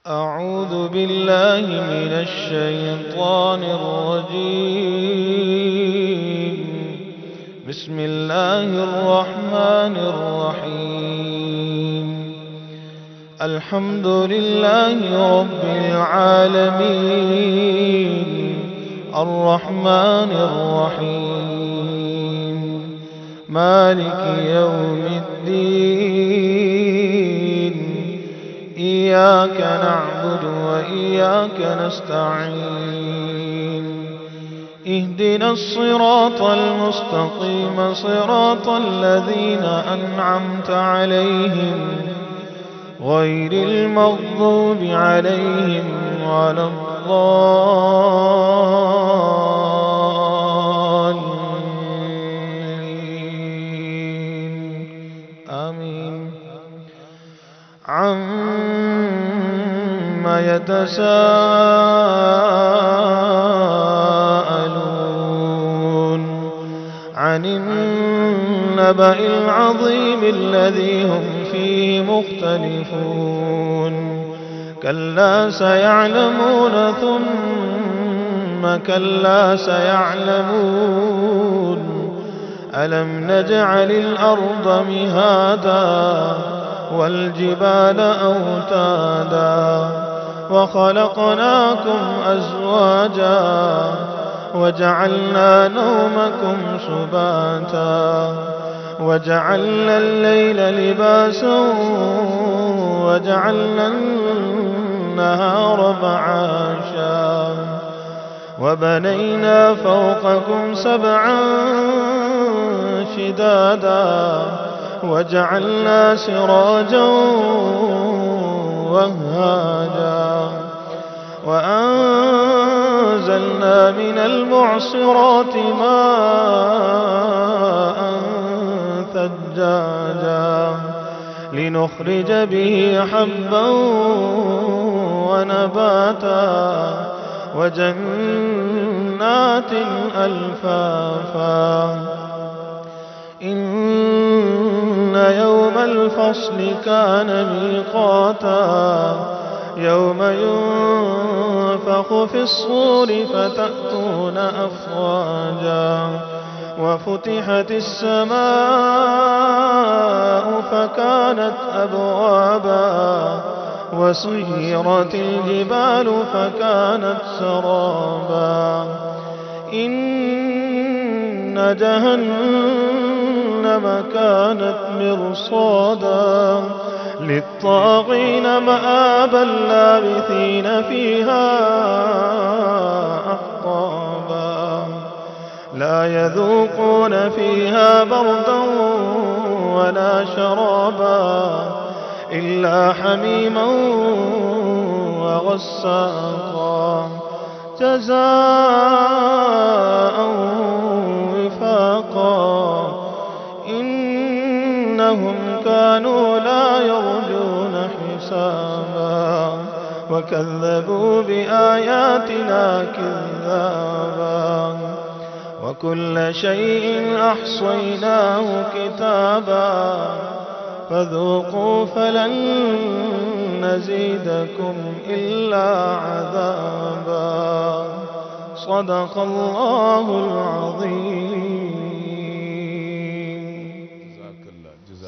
أعوذ بالله من الشيطان الرجيم. بسم الله الرحمن الرحيم. الحمد لله رب العالمين الرحمن الرحيم مالك يوم الدين. إياك نعبد وإياك نستعين. اهدنا الصراط المستقيم صراط الذين أنعمت عليهم غير المغضوب عليهم ولا الضالين. آمين. عما يتساءلون عن النبأ العظيم الذي هم فيه مختلفون. كلا سيعلمون ثم كلا سيعلمون. ألم نجعل الأرض مهادا والجبال أوتادا وخلقناكم أزواجا وجعلنا نومكم سباتا وجعلنا الليل لباسا وجعلنا النهار معاشا وبنينا فوقكم سبعا شدادا وجعلنا سراجا وهاجا وأنزلنا من المعصرات ماء ثجاجا لنخرج به حبا ونباتا وجنات ألفافا. إن يوم الفصل كان ميقاتا يوم ينفخ في الصور فتأتون أفواجا وفتحت السماء فكانت أبوابا وسيرت الجبال فكانت سرابا. إن جهنم كانت مرصادا للطاغين مآبا لابثين فيها أحقابا. لا يذوقون فيها بردا ولا شرابا إلا حميما وغساقا جزاء وفاقا. إنهم كانوا لا يرجون حسابا وكذبوا بآياتنا كذابا وكل شيء أحصيناه كتابا فذوقوا فلن نزيدكم إلا عذابا. صدق الله العظيم.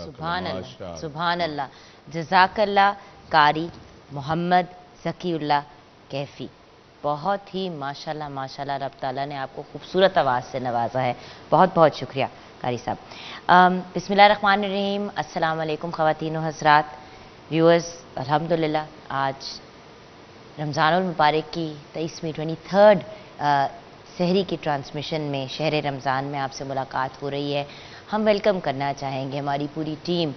سبحان اللہ سبحان اللہ. جزاک اللہ قاری محمد ذکی اللہ کیفی. بہت ہی ماشاءاللہ ماشاءاللہ رب تعالیٰ نے آپ کو خوبصورت آواز سے نوازا ہے. بہت بہت شکریہ قاری صاحب. بسم اللہ الرحمن الرحیم. السلام علیکم خواتین و حضرات ویورز. الحمدللہ آج رمضان المبارک کی 23ویں 23rd سحری کی ٹرانسمیشن میں شہر رمضان میں آپ سے ملاقات ہو رہی ہے. ہم ویلکم کرنا چاہیں گے ہماری پوری ٹیم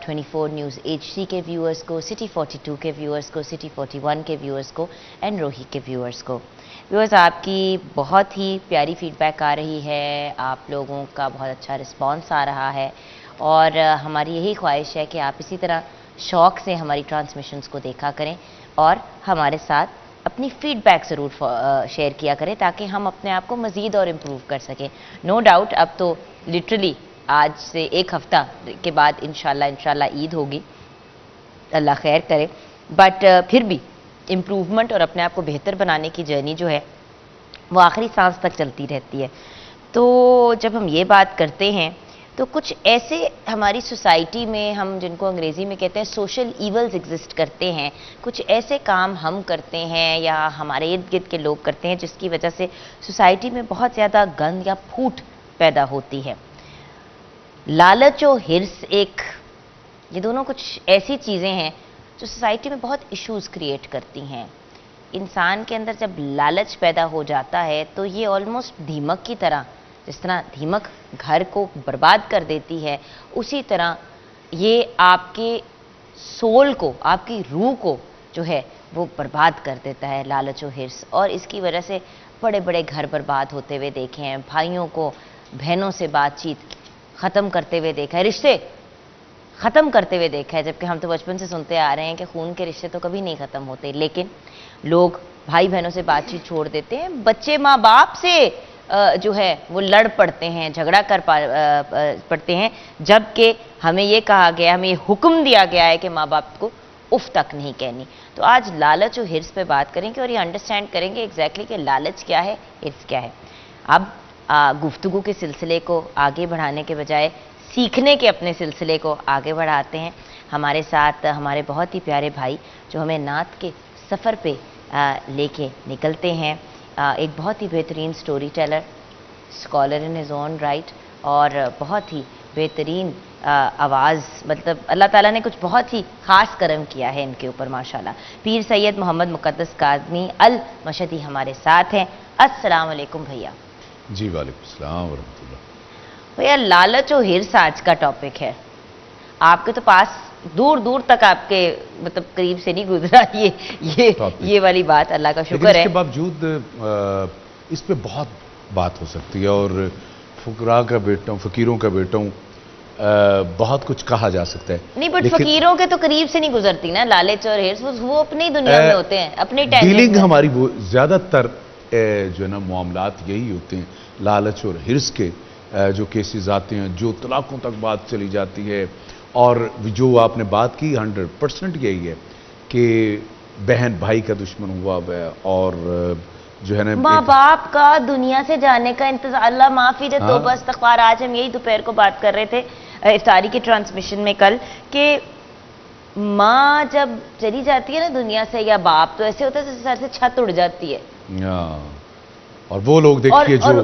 24 نیوز HD کے ویورز کو, سٹی 42 کے ویورز کو, سٹی 41 کے ویورز کو اینڈ روہی کے ویورز کو. ویورز آپ کی بہت ہی پیاری فیڈ بیک آ رہی ہے, آپ لوگوں کا بہت اچھا رسپانس آ رہا ہے اور ہماری یہی خواہش ہے کہ آپ اسی طرح شوق سے ہماری ٹرانسمیشنز کو دیکھا کریں اور ہمارے ساتھ اپنی فیڈ بیک ضرور شیئر کیا کریں تاکہ ہم اپنے آپ کو مزید اور امپروو کر سکیں. نو ڈاؤٹ اب تو لٹرلی آج سے ایک ہفتہ کے بعد انشاءاللہ عید ہوگی, اللہ خیر کرے. بٹ پھر بھی امپروومنٹ اور اپنے آپ کو بہتر بنانے کی جرنی جو ہے وہ آخری سانس تک چلتی رہتی ہے. تو جب ہم یہ بات کرتے ہیں تو کچھ ایسے ہماری سوسائٹی میں ہم جن کو انگریزی میں کہتے ہیں سوشل ایولز ایگزسٹ کرتے ہیں, کچھ ایسے کام ہم کرتے ہیں یا ہمارے ارد گرد کے لوگ کرتے ہیں جس کی وجہ سے سوسائٹی میں بہت زیادہ گند یا پھوٹ پیدا ہوتی ہے. لالچ و ہرس یہ دونوں کچھ ایسی چیزیں ہیں جو سوسائٹی میں بہت ایشوز کریٹ کرتی ہیں. انسان کے اندر جب لالچ پیدا ہو جاتا ہے تو یہ آلموسٹ دھیمک کی طرح, جس طرح دھیمک گھر کو برباد کر دیتی ہے, اسی طرح یہ آپ کے سول کو, آپ کی روح کو جو ہے وہ برباد کر دیتا ہے لالچ و ہرس. اور اس کی وجہ سے بڑے بڑے گھر برباد ہوتے ہوئے دیکھے ہیں, بھائیوں کو بہنوں سے بات چیت ختم کرتے ہوئے دیکھا ہے, رشتے ختم کرتے ہوئے دیکھا ہے, جبکہ ہم تو بچپن سے سنتے آ رہے ہیں کہ خون کے رشتے تو کبھی نہیں ختم ہوتے, لیکن لوگ بھائی بہنوں سے بات چیت چھوڑ دیتے ہیں, بچے ماں باپ سے جو ہے وہ لڑ پڑتے ہیں, جھگڑا کر پڑتے ہیں, جبکہ ہمیں یہ کہا گیا, ہمیں یہ حکم دیا گیا ہے کہ ماں باپ کو اف تک نہیں کہنی. تو آج لالچ و ہرس پہ بات کریں گے اور یہ انڈرسٹینڈ کریں گے ایگزیکٹلی کہ لالچ کیا ہے, ہرس کیا ہے. اب گفتگو کے سلسلے کو آگے بڑھانے کے بجائے سیکھنے کے اپنے سلسلے کو آگے بڑھاتے ہیں. ہمارے ساتھ ہمارے بہت ہی پیارے بھائی جو ہمیں نعت کے سفر پہ لے کے نکلتے ہیں, ایک بہت ہی بہترین storyteller, scholar in his own right, اور بہت ہی بہترین آواز, مطلب اللہ تعالیٰ نے کچھ بہت ہی خاص کرم کیا ہے ان کے اوپر ماشاءاللہ. پیر سید محمد مقدس کاظمی المشہدی ہمارے ساتھ ہیں. السلام علیکم بھیا. جی وعلیکم السلام ورحمۃ اللہ. بھیا لالچ و ہرس آج کا ٹاپک ہے. آپ کے تو پاس دور دور تک آپ کے مطلب قریب سے نہیں گزرا یہ والی بات, اللہ کا شکر ہے. اس کے باوجود اس پہ بہت بات ہو سکتی ہے, اور فقراء کا بیٹا ہوں, فقیروں کا بیٹا ہوں, بہت کچھ کہا جا سکتا ہے. نہیں بٹ فقیروں کے تو قریب سے نہیں گزرتی نا لالچ اور ہرس, وہ اپنی دنیا میں ہوتے ہیں, اپنی ڈیلنگ ہماری وہ زیادہ تر جو ہے نا معاملات یہی ہوتے ہیں لالچ اور ہرس کے, جو کیسز آتے ہیں, جو طلاقوں تک بات چلی جاتی ہے. اور جو آپ نے بات کی 100% یہی ہے کہ بہن بھائی کا دشمن ہوا ہے, اور جو ہے نا ماں باپ کا دنیا سے جانے کا انتظار. اللہ معافی دے, توبہ استغفار. آج ہم یہی دوپہر کو بات کر رہے تھے افطاری کی ٹرانسمیشن میں کل, کہ ماں جب چلی جاتی ہے نا دنیا سے, یا باپ, تو ایسے ہوتا ہے جیسے سر سے چھت اڑ جاتی ہے. اور وہ لوگ دیکھیے جو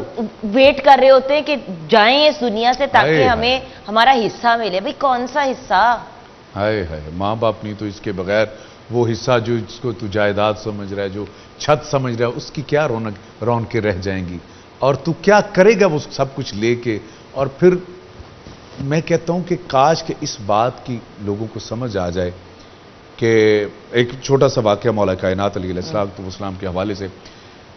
ویٹ کر رہے ہوتے ہیں کہ جائیں اس دنیا سے تاکہ ہمیں ہمارا حصہ ملے. بھئی کون سا حصہ؟ ہائے ہائے, ماں باپ نہیں تو اس کے بغیر وہ حصہ جو جس کو تو جائیداد سمجھ رہا ہے, جو چھت سمجھ رہا ہے, اس کی کیا رونقیں رہ جائیں گی, اور تو کیا کرے گا وہ سب کچھ لے کے. اور پھر میں کہتا ہوں کہ کاش کہ اس بات کی لوگوں کو سمجھ آ جائے کہ ایک چھوٹا سا واقعہ مولا کائنات علیہ السلام کے حوالے سے,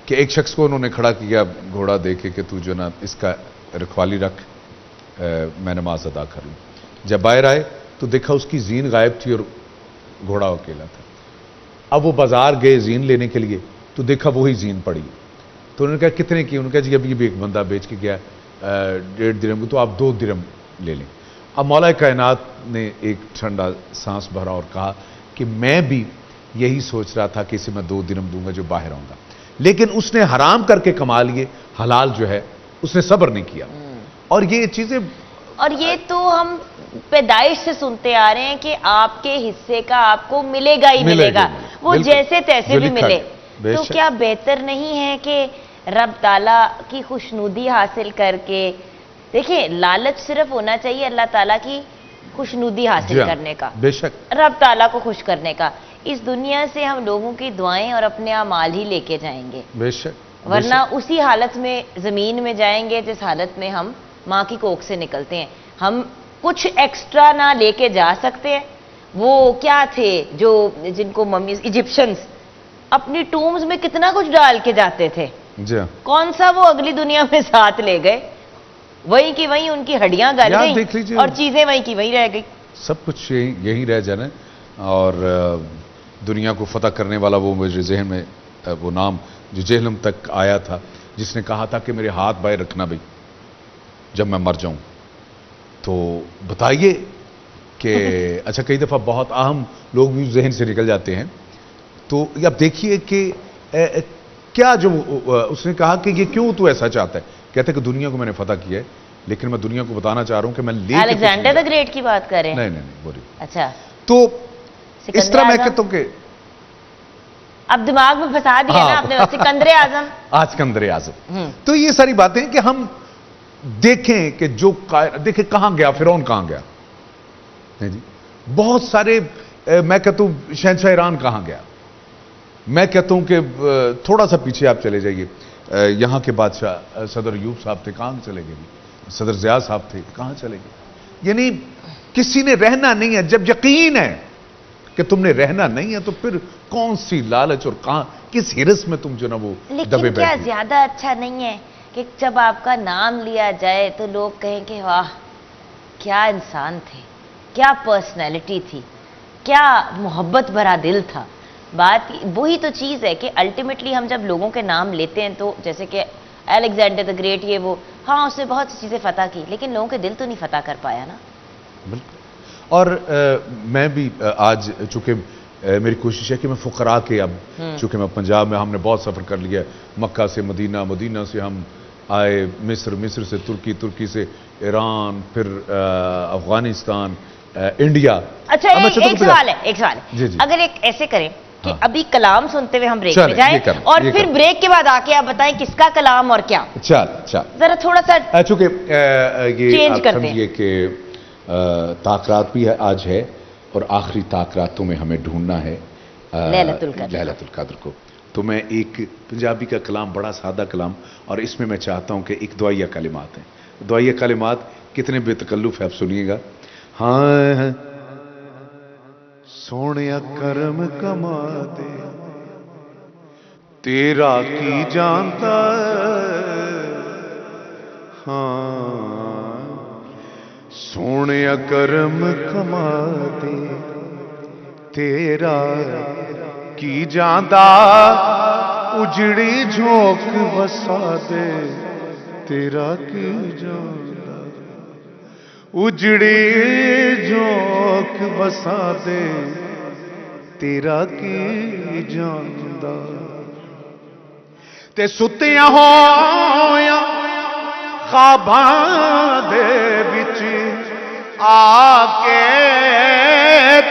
کہ ایک شخص کو انہوں نے کھڑا کیا گھوڑا دے کے کہ تو جو نا اس کا رکھوالی رکھ, میں نماز ادا کر لوں. جب باہر آئے تو دیکھا اس کی زین غائب تھی اور گھوڑا اکیلا تھا. اب وہ بازار گئے زین لینے کے لیے تو دیکھا وہی زین پڑی. تو انہوں نے کہا کتنے کی؟ انہوں نے کہا جی ابھی بھی ایک بندہ بیچ کے گیا 1.5 درہم, تو آپ 2 درہم لے لیں. اب مولا کائنات نے ایک ٹھنڈا سانس بھرا اور کہا کہ میں بھی یہی سوچ رہا تھا کہ اسے میں 2 درہم دوں گا جو باہر آؤں گا, لیکن اس نے حرام کر کے کما لیے, حلال جو ہے اس نے صبر نہیں کیا. اور یہ چیزیں, اور یہ تو ہم پیدائش سے سنتے آ رہے ہیں کہ آپ کے حصے کا آپ کو ملے گا ہی ملے گا, وہ جیسے تیسے بھی ملے. تو کیا بہتر نہیں ہے کہ رب تعالیٰ کی خوشنودی حاصل کر کے, دیکھیں لالچ صرف ہونا چاہیے اللہ تعالیٰ کی خوشنودی حاصل کرنے کا, بے شک رب تعالیٰ کو خوش کرنے کا. اس دنیا سے ہم لوگوں کی دعائیں اور اپنے اعمال ہی لے کے جائیں گے, بے شک, ورنہ اسی حالت میں زمین میں جائیں گے جس حالت میں ہم ماں کی کوکھ سے نکلتے ہیں. ہم کچھ ایکسٹرا نہ لے کے جا سکتے ہیں. وہ کیا تھے جو جن کو ممیز ایجپشنز اپنی ٹومز میں کتنا کچھ ڈال کے جاتے تھے, کون سا وہ اگلی دنیا میں ساتھ لے گئے؟ وہیں کی وہیں ان کی ہڈیاں گل گئیں اور چیزیں وہیں کی وہیں رہ گئی. سب کچھ یہی رہ جانا. اور دنیا کو فتح کرنے والا وہ مجھے ذہن میں وہ نام جو جہلم تک آیا تھا, جس نے کہا تھا کہ میرے ہاتھ باہر رکھنا بھائی جب میں مر جاؤں. تو بتائیے کہ اچھا کئی دفعہ بہت اہم لوگ بھی ذہن سے نکل جاتے ہیں. تو اب دیکھیے کہ کیا جو اس نے کہا کہ یہ کیوں تو ایسا چاہتا ہے, کہتے کہ دنیا کو میں نے فتح کیا ہے, لیکن میں دنیا کو بتانا چاہ رہا ہوں کہ میں لے الیگزینڈر دی گریٹ کی بات کر رہے ہیں؟ نہیں بولی. اچھا تو اس طرح میں کہتا ہوں کہ اب دماغ میں پھنسا دیا نا آپ نے, سکندر اعظم. آج سکندر اعظم. تو یہ ساری باتیں کہ ہم دیکھیں کہ جو دیکھیں کہاں گیا فرعون, کہاں گیا جی. بہت سارے میں کہتا ہوں شہنشاہ ایران کہاں گیا. میں کہتا ہوں کہ تھوڑا سا پیچھے آپ چلے جائیے, یہاں کے بادشاہ صدر ایوب صاحب تھے, کہاں چلے گئے, صدر ضیاء صاحب تھے, کہاں چلے گئے. یعنی کسی نے رہنا نہیں ہے. جب یقین ہے کہ تم نے رہنا نہیں ہے تو پھر کون سی لالچ اور کہاں کس ہرس میں تم جو نا وہ دبے بیٹھے. لیکن کیا زیادہ اچھا نہیں ہے کہ جب آپ کا نام لیا جائے تو لوگ کہیں کہ واہ کیا انسان تھے, کیا پرسنالٹی تھی, کیا محبت بھرا دل تھا. بات وہی تو چیز ہے کہ الٹیمیٹلی ہم جب لوگوں کے نام لیتے ہیں تو جیسے کہ الیگزینڈر دی گریٹ یہ وہ, ہاں اس نے بہت سی چیزیں فتح کی, لیکن لوگوں کے دل تو نہیں فتح کر پایا نا. بالکل. اور میں بھی آج چونکہ میری کوشش ہے کہ میں فقراء کے اب چونکہ میں پنجاب میں ہم نے بہت سفر کر لیا, مکہ سے مدینہ, مدینہ سے ہم آئے مصر, مصر سے ترکی, ترکی سے ایران, پھر افغانستان, انڈیا. اچھا ایک سوال ہے, اگر ایک ایسے کریں کہ ابھی کلام سنتے ہوئے ہم بریک میں جائیں اور پھر بریک کے بعد آ کے آپ بتائیں کس کا کلام اور کیا. چل ذرا تھوڑا سا چونکہ یہ آپ کرتے ہیں سمجھیے کہ تاک بھی آج ہے اور آخری تاک راتوں میں ہمیں ڈھونڈنا ہے لیلۃ القدر کو. تو میں ایک پنجابی کا کلام, بڑا سادہ کلام, اور اس میں میں چاہتا ہوں کہ ایک دعائیہ کلمات ہیں. دعائیہ کلمات کتنے بے تکلف ہے آپ سنیے گا. ہاں سونیا کرم کما دے تیرا کی جانتا, ہاں سونیا کرم کما دے تیرا کی جاندا, اجڑی جھونک وسا دے تیرا کی جاندا, اجڑی جھونک وسا دے تیرا کی جاندا. تے ستیاں ہویاں خواباں دے وچ آ کے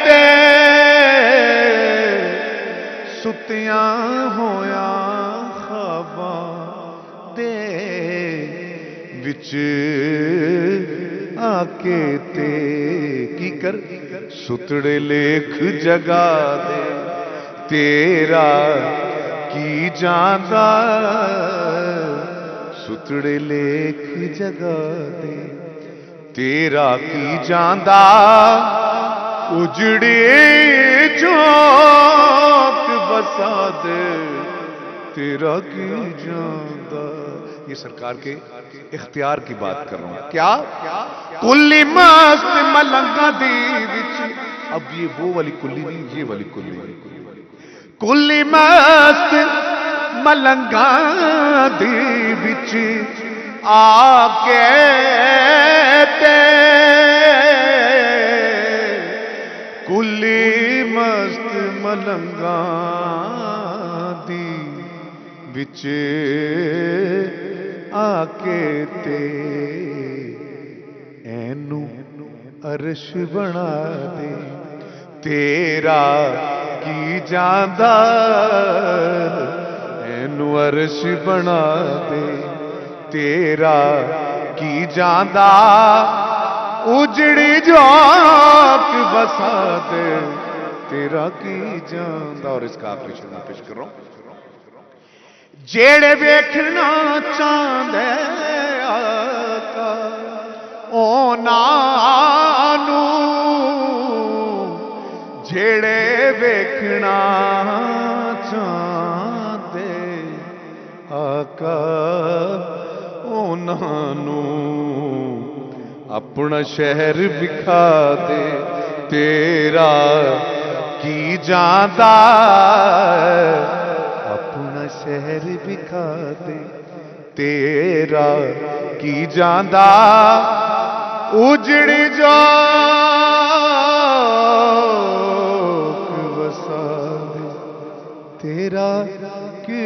تے ستیاں ہویاں خواباں دے وچ آ کے تے کی کر ستڑے لیکھ جگا دے تیرا کی جاندا, ستڑے لیکھ جگا دے تیرا کی جاندا, اجڑی چوک بسا دے تیرا کی جاندا. یہ سرکار کے اختیار کی بات کر رہا ہوں. کیا کلی مست ملنگا دی وچ, اب یہ وہ والی کلی نہیں, یہ والی کلی. کلی مست ملنگا دی وچ آ کے تے کلی مست ملنگا دی وچ آ کے تے اینو عرش بنا دے تیرا کی جاندا, اینو عرش بنا دے تیرا کی جاندا, اجڑی جھونک بسا دے تیرا کی جاندا. اور اس کا آخری شعر پیش کر رہا ہوں. جیڑے ویکھنا چاہندے آقا اونا نو, جیڑے ویکھنا چاہندے آقا اونا نو, اپنا شہر وکھا دے تیرا کی جاندا, اپنا شہر وکھا دے تیرا کی جاندا, اجڑ جا تیرا کی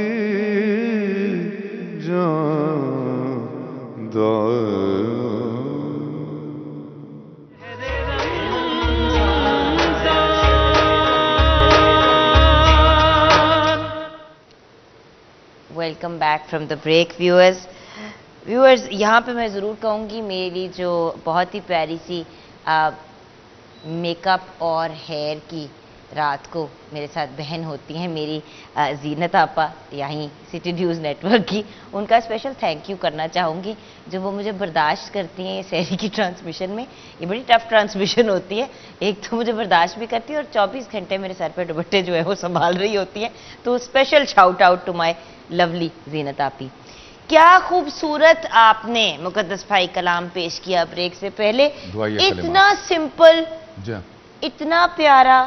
جان welcome back from the break viewers یہاں پہ میں ضرور کہوں گی میری جو بہت ہی پیاری سی میک اپ اور ہیئر کی رات کو میرے ساتھ بہن ہوتی ہیں میری زینت آپا یہیں سٹی نیوز نیٹ ورک کی، ان کا اسپیشل تھینک یو کرنا چاہوں گی جو وہ مجھے برداشت کرتی ہیں سحری کی ٹرانسمیشن میں. یہ بڑی ٹف ٹرانسمیشن ہوتی ہے، ایک تو مجھے برداشت بھی کرتی ہے اور 24 گھنٹے میرے سر پہ دوپٹے جو ہے وہ سنبھال رہی ہوتی ہیں. تو special shout out to my lovely Zeenat آپی. کیا خوبصورت آپ نے مقدس بھائی کلام پیش کیا بریک سے پہلے، اتنا سمپل، اتنا پیارا.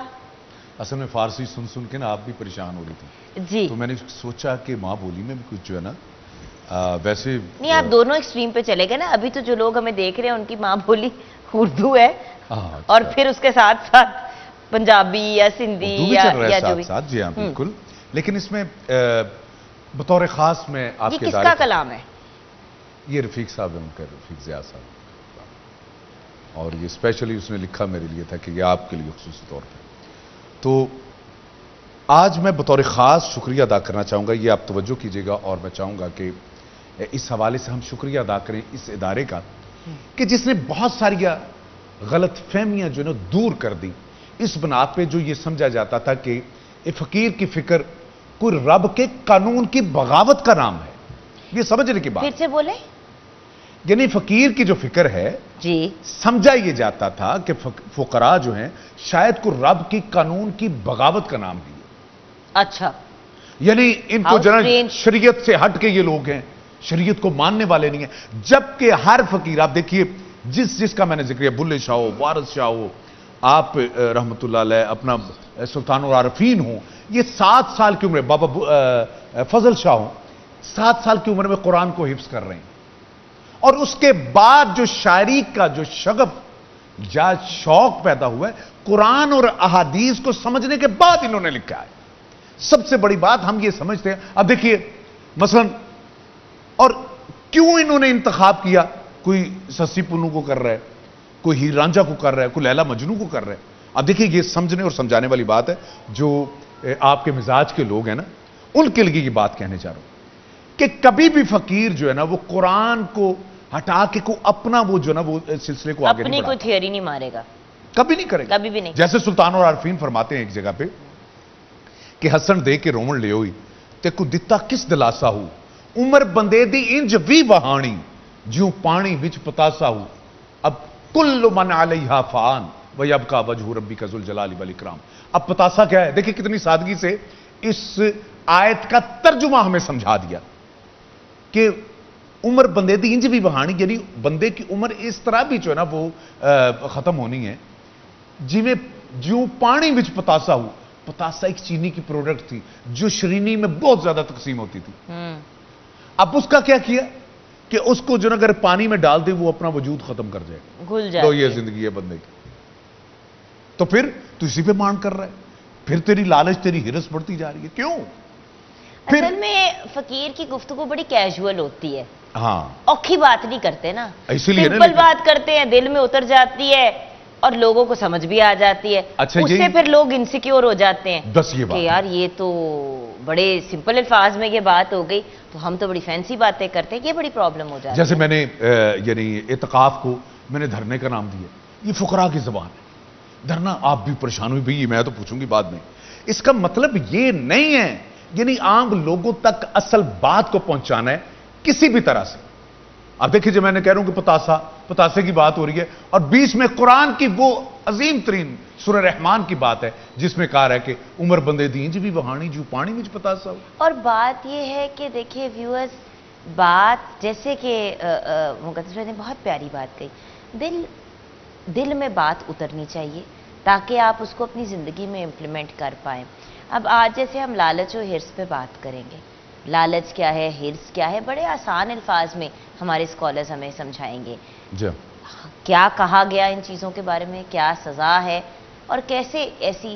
اصل میں فارسی سن سن کے نا آپ بھی پریشان ہو رہی تھی جی، تو میں نے سوچا کہ ماں بولی میں بھی کچھ جو ہے نا ویسے نہیں آپ دونوں ایکسٹریم پہ چلے گئے نا. ابھی تو جو لوگ ہمیں دیکھ رہے ہیں ان کی ماں بولی اردو ہے اور پھر اس کے ساتھ ساتھ پنجابی یا سندھی یا جو بھی. جی ہاں بالکل. لیکن اس میں بطور خاص میں آپ کے کس کا کلام ہے؟ یہ رفیق صاحب ہیں، ان کا رفیق ضیاء صاحب، اور یہ اسپیشلی اس نے لکھا میرے لیے تھا کہ یہ آپ کے لیے خصوصی طور پہ. تو آج میں بطور خاص شکریہ ادا کرنا چاہوں گا، یہ آپ توجہ کیجئے گا، اور میں چاہوں گا کہ اس حوالے سے ہم شکریہ ادا کریں اس ادارے کا کہ جس نے بہت ساری غلط فہمیاں جو ہے نا دور کر دی. اس بنا پہ جو یہ سمجھا جاتا تھا کہ فقیر کی فکر کوئی رب کے قانون کی بغاوت کا نام ہے. یہ سمجھنے کی بات پھر سے بولے، یعنی فقیر کی جو فکر ہے جی سمجھا یہ جاتا تھا کہ فقراء جو ہیں شاید کو رب کی قانون کی بغاوت کا نام ہے. اچھا، یعنی ان کو جناب شریعت سے ہٹ کے یہ لوگ ہیں، شریعت کو ماننے والے نہیں ہیں. جبکہ ہر فقیر آپ دیکھیے جس کا میں نے ذکر کیا، بلے شاہ ہو، وارث شاہ ہو، آپ رحمت اللہ علیہ، اپنا سلطان العارفین ہوں، یہ 7 سال کی عمر، بابا فضل شاہ ہوں، 7 سال کی عمر میں قرآن کو حفظ کر رہے ہیں. اور اس کے بعد جو شاعری کا جو شغف یا شوق پیدا ہوا ہے قرآن اور احادیث کو سمجھنے کے بعد انہوں نے لکھا ہے. سب سے بڑی بات ہم یہ سمجھتے ہیں. اب دیکھیے مثلا، اور کیوں انہوں نے انتخاب کیا، کوئی سسی پنو کو کر رہا ہے، کوئی ہیر رانجھا کو کر رہا ہے، کوئی لیلا مجنو کو کر رہا ہے. اب دیکھیے یہ سمجھنے اور سمجھانے والی بات ہے. جو آپ کے مزاج کے لوگ ہیں نا ان کے لیے یہ بات کہنے چاہ رہا ہوں کہ کبھی بھی فقیر جو ہے نا وہ قرآن کو ہٹا کے کو اپنا وہ جو ہے نا وہ سلسلے کو آگے نہیں اپنی کوئی تھیوری نہیں مارے گا، کبھی نہیں کرے گا، کبھی بھی نہیں. جیسے سلطان العارفین فرماتے ہیں ایک جگہ پہ کہ ہسن دے کے رومن لے ہوئی تے کو دتا کس دلاسا ہو، عمر بندے دی انج وی وہانی جیوں پانی وچ پتاسا ہو، اب کل من علیہا فان ویبقا وجہ ربک ذو الجلال والاکرام. اب پتاسا کیا ہے؟ دیکھیں کتنی سادگی سے اس آیت کا ترجمہ ہمیں سمجھا دیا کہ عمر بندے دی انج بھی وہانی، یعنی بندے کی عمر اس طرح بھی جو ہے نا وہ ختم ہونی ہے جی میں جیوں پانی وچ پتاسا ہو. پتاسا ایک چینی کی پروڈکٹ تھی جو شرینی میں بہت زیادہ تقسیم ہوتی تھی. اب اس کا کیا کیا کہ اس کو جو اگر پانی میں ڈال دے وہ اپنا وجود ختم کر جائے، گھل جائے. تو یہ زندگی ہے بندے کی. تو پھر تو اسی پہ مان کر رہا ہے، پھر تیری لالچ تیری ہرس بڑھتی جا رہی ہے. کیوں؟ اصل میں فقیر کی گفتگو بڑی کیجول ہوتی ہے، ہاں اوکھی بات نہیں کرتے نا، اسی لیے سمپل بات کرتے ہیں، دل میں اتر جاتی ہے اور لوگوں کو سمجھ بھی آ جاتی ہے. اچھا، اس سے پھر لوگ انسیکیور ہو جاتے ہیں بس یہ بات کہ یار یہ تو بڑے سمپل الفاظ میں یہ بات ہو گئی تو ہم تو بڑی فینسی باتیں کرتے ہیں. یہ بڑی پرابلم ہو جاتی ہے. جیسے میں نے یعنی اعتقاف کو میں نے دھرنے کا نام دیا، یہ فقراء کی زبان ہے. دھرنا آپ بھی پریشان ہوئی بھئی، میں تو پوچھوں گی بعد میں. اس کا مطلب یہ نہیں ہے یعنی عام لوگوں تک اصل بات کو پہنچانا ہے کسی بھی طرح سے. اب دیکھیے جو میں نے کہہ رہا ہوں کہ پتاسے کی بات ہو رہی ہے اور بیچ میں قرآن کی وہ عظیم ترین سورہ رحمان کی بات ہے جس میں کہا رہا ہے کہ عمر بندے دی انج بھی وہانی جو پانی وچ پتاسا ہو. اور بات یہ ہے کہ دیکھیے ویورز، بات جیسے کہ مقدس بھائی نے بہت پیاری بات کہی، دل میں بات اترنی چاہیے تاکہ آپ اس کو اپنی زندگی میں امپلیمنٹ کر پائیں. اب آج جیسے ہم لالچ و ہرس پہ بات کریں گے، لالچ کیا ہے، ہرس کیا ہے، بڑے آسان الفاظ میں ہمارے اسکالرز ہمیں سمجھائیں گے. کیا کہا گیا ان چیزوں کے بارے میں، کیا سزا ہے اور کیسے ایسی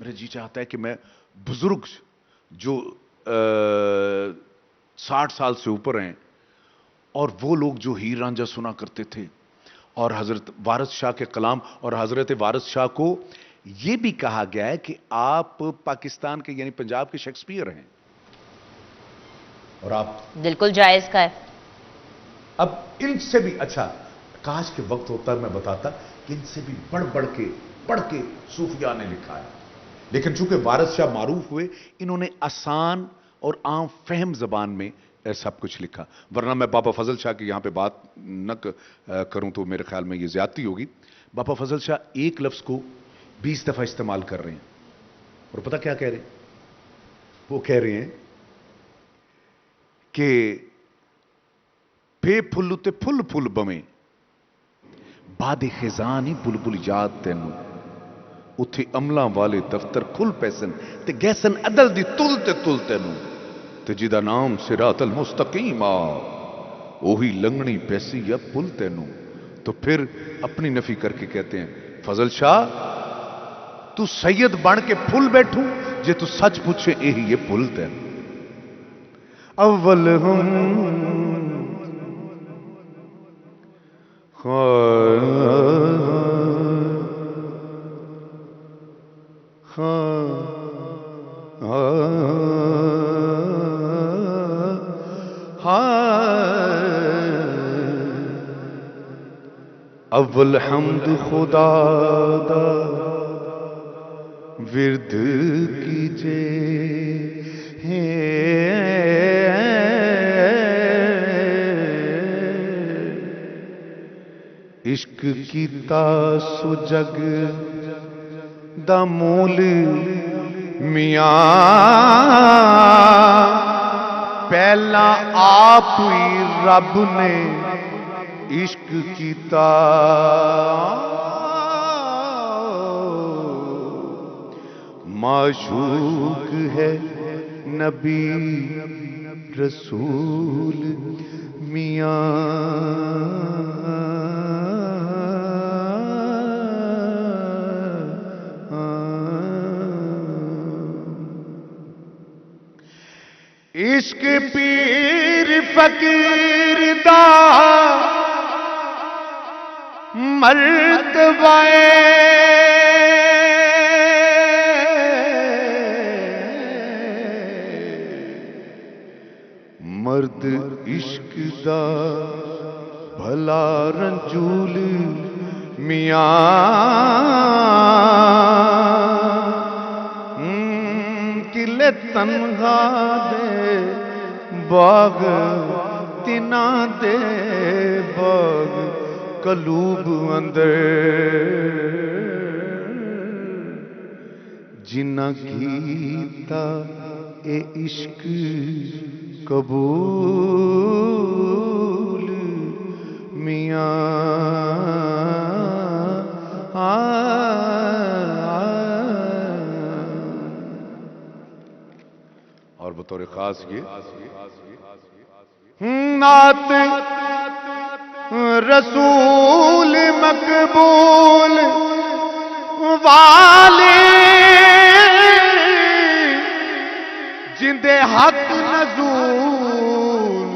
میرا جی چاہتا ہے کہ میں بزرگ جو 60 سال سے اوپر ہیں اور وہ لوگ جو ہیر رانجھا سنا کرتے تھے اور حضرت وارث شاہ کے کلام، اور حضرت وارث شاہ کو یہ بھی کہا گیا ہے کہ آپ پاکستان کے یعنی پنجاب کے شیکسپیئر ہیں، اور آپ بالکل جائز کا ہے. اب ان سے بھی اچھا، کاش کے وقت ہوتا میں بتاتا کہ ان سے بھی پڑھ کے صوفیاء نے لکھا ہے، لیکن چونکہ وارث شاہ معروف ہوئے انہوں نے آسان اور عام فہم زبان میں سب کچھ لکھا. ورنہ میں بابا فضل شاہ کی یہاں پہ بات نہ کروں تو میرے خیال میں یہ زیادتی ہوگی. بابا فضل شاہ ایک لفظ کو 20 دفعہ استعمال کر رہے ہیں، اور پتہ کیا کہہ رہے ہیں؟ وہ کہہ رہے ہیں کہ پے پھل تے پھل پھل بویں باد خزانی بلبل یاد تینوں اتھے عملاں والے دفتر کھل پیسن تے گیسن عدل دی تل تینوں تے جدا نام صراط المستقیم آ وہی لنگنی پیسی یا پل تینوں. تو پھر اپنی نفی کر کے کہتے ہیں فضل شاہ تو سید بن کے پھل بیٹھوں جے تو سچ پوچھے یہی یہ پھل تینوں. اول ہم اول حمد خدا دا ورد کیجے عشق کیتا سو جگ دا مول میاں پہلا آپ ہی رب نے عشق کیتا معشوق ہے نبی رسول میاں عشق پیر فقیر دا مرتبہ مرد عشق دا بھلا رنجول میاں کلے تنہا دے باغ تنا دے باغ قلوب اندر جنہ کیتا اے عشق قبول میاں اور بطور خاص یہ نعت رسول مقبول والے جندے حق نزول